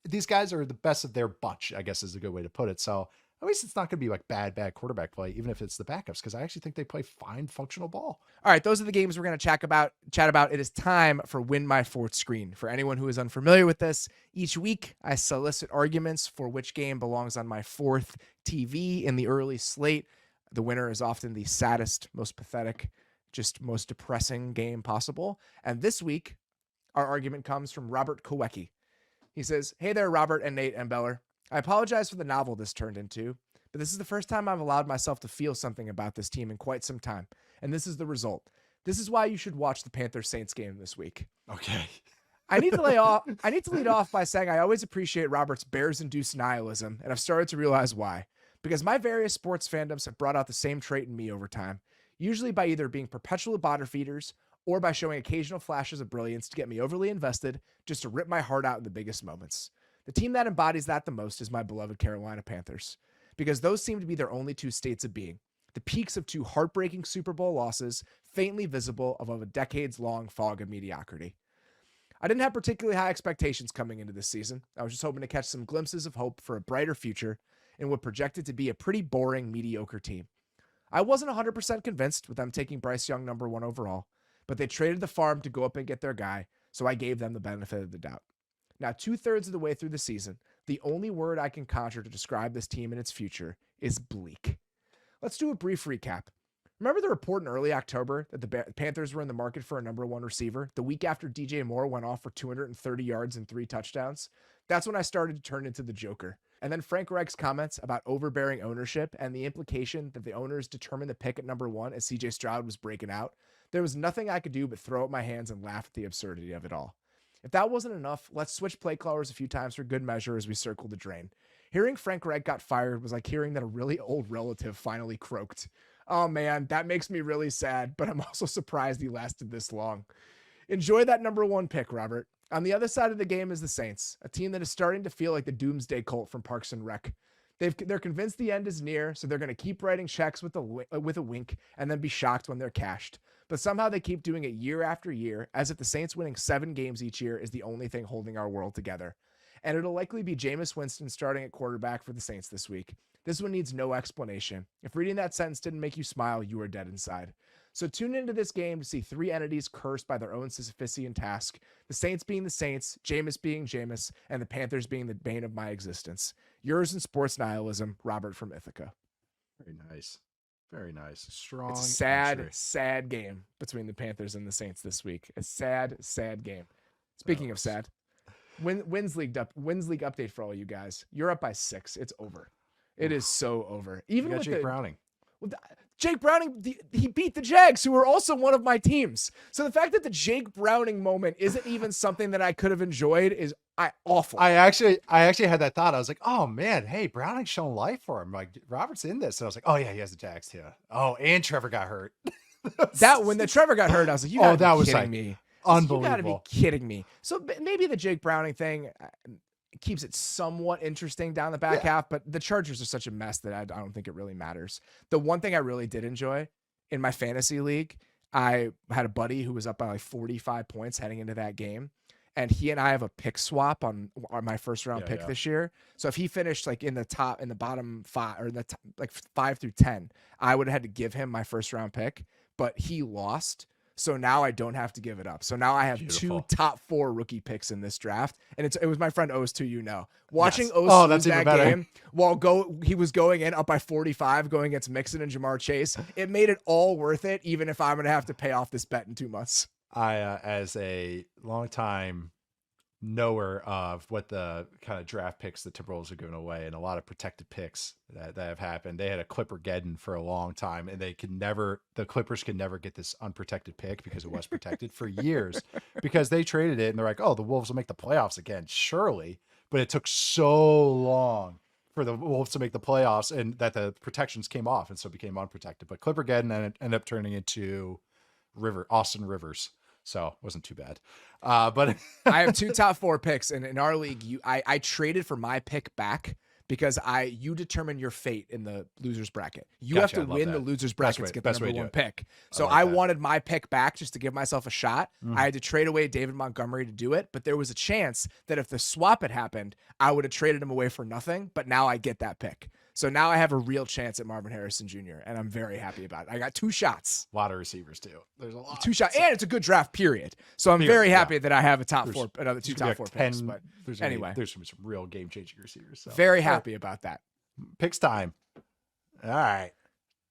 Speaker 3: these guys are the best of their bunch, I guess is a good way to put it. So at least it's not going to be like bad quarterback play, even if it's the backups, because I actually think they play fine, functional ball.
Speaker 1: All right, those are the games we're going to chat about. It is time for Win My Fourth Screen. For anyone who is unfamiliar with this, each week I solicit arguments for which game belongs on my fourth TV in the early slate. The winner is often the saddest, most pathetic, just most depressing game possible. And this week, our argument comes from Robert Kowecki. He says, "Hey there, Robert and Nate and Beller. I apologize for the novel this turned into, but this is the first time I've allowed myself to feel something about this team in quite some time. And this is the result. This is why you should watch the Panthers-Saints game this week."
Speaker 3: Okay.
Speaker 1: I need to lead off by saying I always appreciate Robert's Bears-induced nihilism, and I've started to realize why. Because my various sports fandoms have brought out the same trait in me over time, usually by either being perpetual bottom feeders or by showing occasional flashes of brilliance to get me overly invested, just to rip my heart out in the biggest moments. The team that embodies that the most is my beloved Carolina Panthers, because those seem to be their only two states of being, the peaks of two heartbreaking Super Bowl losses, faintly visible above a decades-long fog of mediocrity. I didn't have particularly high expectations coming into this season. I was just hoping to catch some glimpses of hope for a brighter future in what projected to be a pretty boring, mediocre team. I wasn't 100% convinced with them taking Bryce Young number 1 overall, but they traded the farm to go up and get their guy, so I gave them the benefit of the doubt. Now, 2/3 of the way through the season, the only word I can conjure to describe this team and its future is bleak. Let's do a brief recap. Remember the report in early October that the Panthers were in the market for a number 1 receiver the week after DJ Moore went off for 230 yards and 3 touchdowns? That's when I started to turn into the Joker. And then Frank Reich's comments about overbearing ownership and the implication that the owners determined the pick at number 1 as CJ Stroud was breaking out. There was nothing I could do but throw up my hands and laugh at the absurdity of it all. If that wasn't enough, let's switch play callers a few times for good measure as we circle the drain. Hearing Frank Reich got fired was like hearing that a really old relative finally croaked. Oh man, that makes me really sad, but I'm also surprised he lasted this long. Enjoy that number 1 pick, Robert. On the other side of the game is the Saints, a team that is starting to feel like the Doomsday Cult from Parks and Rec. They're convinced the end is near, so they're going to keep writing checks with a wink and then be shocked when they're cashed. But somehow they keep doing it year after year, as if the Saints winning 7 games each year is the only thing holding our world together. And it'll likely be Jameis Winston starting at quarterback for the Saints this week. This one needs no explanation. If reading that sentence didn't make you smile, you are dead inside. So tune into this game to see 3 entities cursed by their own Sisyphusian task. The Saints being the Saints, Jameis being Jameis, and the Panthers being the bane of my existence. Yours in sports nihilism, Robert from Ithaca.
Speaker 3: Very nice. Very nice. Strong.
Speaker 1: It's a sad,
Speaker 3: entry.
Speaker 1: sad game between the Panthers and the Saints this week. A sad, sad game. Speaking of sad, Wins League update for all you guys. You're up by 6. It's over. It is so over. Even with
Speaker 3: Jake Browning.
Speaker 1: Jake Browning, he beat the Jags, who were also one of my teams. So the fact that the Jake Browning moment isn't even something that I could have enjoyed is awful.
Speaker 3: I actually had that thought. I was like, oh man, hey, Browning's showing life for him. Like Robert's in this. And I was like, oh yeah, he has the Jags too. Oh, and Trevor got hurt.
Speaker 1: That when the Trevor got hurt, I was like, you gotta be kidding me.
Speaker 3: Unbelievable.
Speaker 1: You gotta be kidding me. So maybe the Jake Browning thing keeps it somewhat interesting down the back half, but the Chargers are such a mess that I don't think it really matters. The one thing I really did enjoy in my fantasy league, I had a buddy who was up by like 45 points heading into that game, and he and I have a pick swap on my first round pick this year. So if he finished like in the bottom 5 or like 5 through 10, I would have had to give him my first round pick, but he lost. So now I don't have to give it up. So now I have 2 top 4 rookie picks in this draft. And it was my friend O's too, Watching O's lose that game while he was going in up by 45 going against Mixon and Jamar Chase. It made it all worth it, even if I'm going to have to pay off this bet in 2 months.
Speaker 3: I, as a long time knower of what the kind of draft picks the Timberwolves are giving away and a lot of protected picks that have happened. They had a Clipper-geddon for a long time, and the Clippers could never get this unprotected pick because it was protected for years because they traded it and they're like, oh, the Wolves will make the playoffs again, surely. But it took so long for the Wolves to make the playoffs and that the protections came off and so it became unprotected. But Clipper-geddon ended up turning into Austin Rivers. So it wasn't too bad. But
Speaker 1: I have 2 top 4 picks, and in our league, I traded for my pick back because you determine your fate in the loser's bracket. You have to win the loser's bracket to get the number 1 pick. So I wanted my pick back just to give myself a shot. I had to trade away David Montgomery to do it, but there was a chance that if the swap had happened, I would have traded him away for nothing, but now I get that pick. So now I have a real chance at Marvin Harrison Jr., and I'm very happy about it. I got 2 shots.
Speaker 3: A lot of receivers, too. There's a lot.
Speaker 1: 2 shots, and it's a good draft, period. So I'm very happy that I have another 2 top 4 picks. But anyway.
Speaker 3: There's some real game-changing receivers. So.
Speaker 1: Very happy about that.
Speaker 3: Picks time. All right.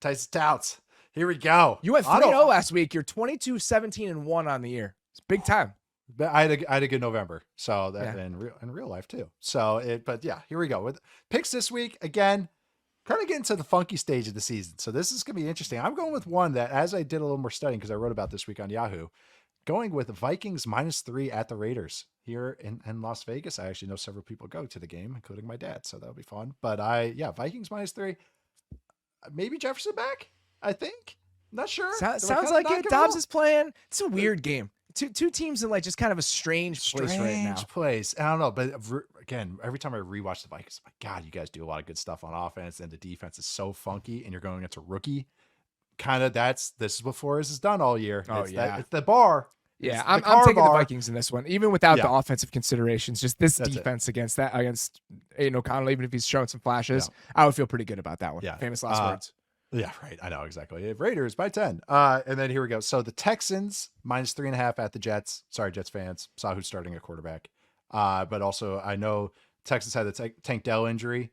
Speaker 3: Tice Touts. Here we go.
Speaker 1: You went 3-0 last week. You're 22-17-1 on the year. It's big time.
Speaker 3: I had a good November, so that in real life too. So but yeah, here we go with picks this week. Again, kind of getting to the funky stage of the season, so this is gonna be interesting. I'm going with one that, as I did a little more studying because I wrote about this week on Yahoo, going with the Vikings -3 at the Raiders here in Las Vegas. I actually know several people go to the game, including my dad, so that'll be fun. But Vikings -3. Maybe Jefferson back. I think. Not sure.
Speaker 1: Sounds like it. Dobbs is playing. It's a weird game. Two teams in like just kind of a strange place right now.
Speaker 3: Place. I don't know, but again, every time I rewatch the Vikings, I'm like, God, you guys do a lot of good stuff on offense, and the defense is so funky, and you're going against a rookie. Kind of this is what Flores has done all year. It's the bar.
Speaker 1: Yeah, I'm taking the Vikings in this one, even without the offensive considerations. Just this defense against Aiden O'Connell, even if he's showing some flashes, I would feel pretty good about that one. Yeah. Famous last words.
Speaker 3: Yeah, right. I know exactly. Raiders by 10. And then here we go. So the Texans -3.5 at the Jets. Sorry, Jets fans. Saw who's starting at quarterback. But also I know Texans had the Tank Dell injury.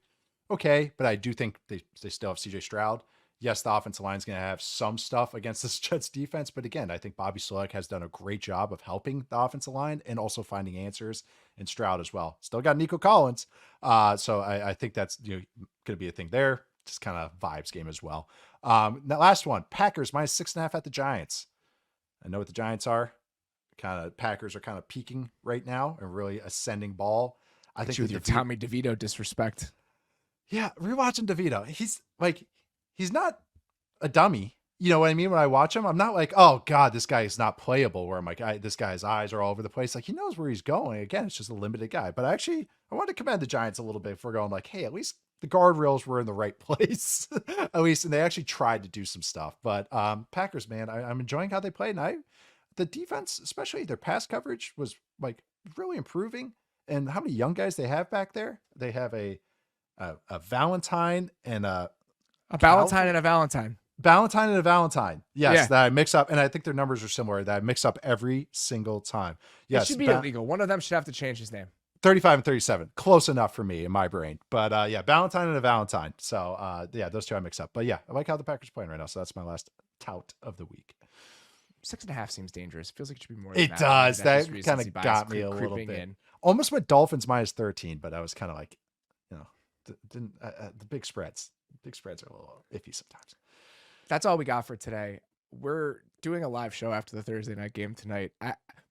Speaker 3: Okay, but I do think they still have CJ Stroud. Yes, the offensive line is going to have some stuff against this Jets defense. But again, I think Bobby Selleck has done a great job of helping the offensive line and also finding answers in Stroud as well. Still got Nico Collins. So I think that's going to be a thing there. Just kind of vibes game as well. That last one, Packers -6.5 at the Giants. I know what the Giants are. Packers are kind of peaking right now and really ascending ball. I think
Speaker 1: with your Tommy DeVito disrespect.
Speaker 3: Yeah, rewatching DeVito, he's not a dummy. You know what I mean? When I watch him, I'm not like, oh God, this guy is not playable. Where I'm like, this guy's eyes are all over the place. Like he knows where he's going. Again, it's just a limited guy. But I want to commend the Giants a little bit for going like, hey, at least the guardrails were in the right place, at least, and they actually tried to do some stuff. But Packers, man, I'm enjoying how they play. And the defense, especially their pass coverage, was like really improving. And how many young guys they have back there? They have a Valentine and a
Speaker 1: Valentine and a Valentine.
Speaker 3: Valentine and a Valentine. Yes, that I mix up. And I think their numbers are similar. That I mix up every single time. Yes,
Speaker 1: it should be illegal. One of them should have to change his name.
Speaker 3: 35 and 37. Close enough for me in my brain. But Valentine and a Valentine. So those two I mix up. But yeah, I like how the Packers are playing right now. So that's my last tout of the week.
Speaker 1: 6.5 seems dangerous. Feels like it should be more.
Speaker 3: It does. That kind of got me a little bit. Almost went Dolphins -13, but I was kind of like, the big spreads. Big spreads are a little iffy sometimes.
Speaker 1: That's all we got for today. We're doing a live show after the Thursday night game tonight.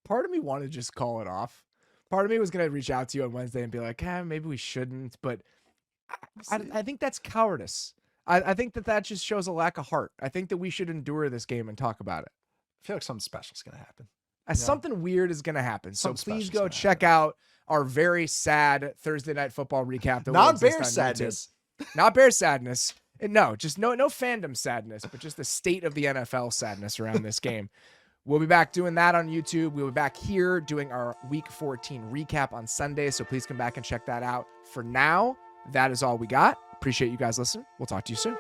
Speaker 1: Part of me wanted to just call it off. Part of me was going to reach out to you on Wednesday and be like, maybe we shouldn't. But I think that's cowardice. I think that just shows a lack of heart. I think that we should endure this game and talk about it.
Speaker 3: I feel like something special is going to happen.
Speaker 1: Something weird is going to happen. So please go check out our very sad Thursday night football recap.
Speaker 3: Not Bear sadness.
Speaker 1: Not Bear sadness. No, just no fandom sadness, but just the state of the NFL sadness around this game. We'll be back doing that on YouTube. We'll be back here doing our Week 14 recap on Sunday, so please come back and check that out. For now, that is all we got. Appreciate you guys listening. We'll talk to you soon.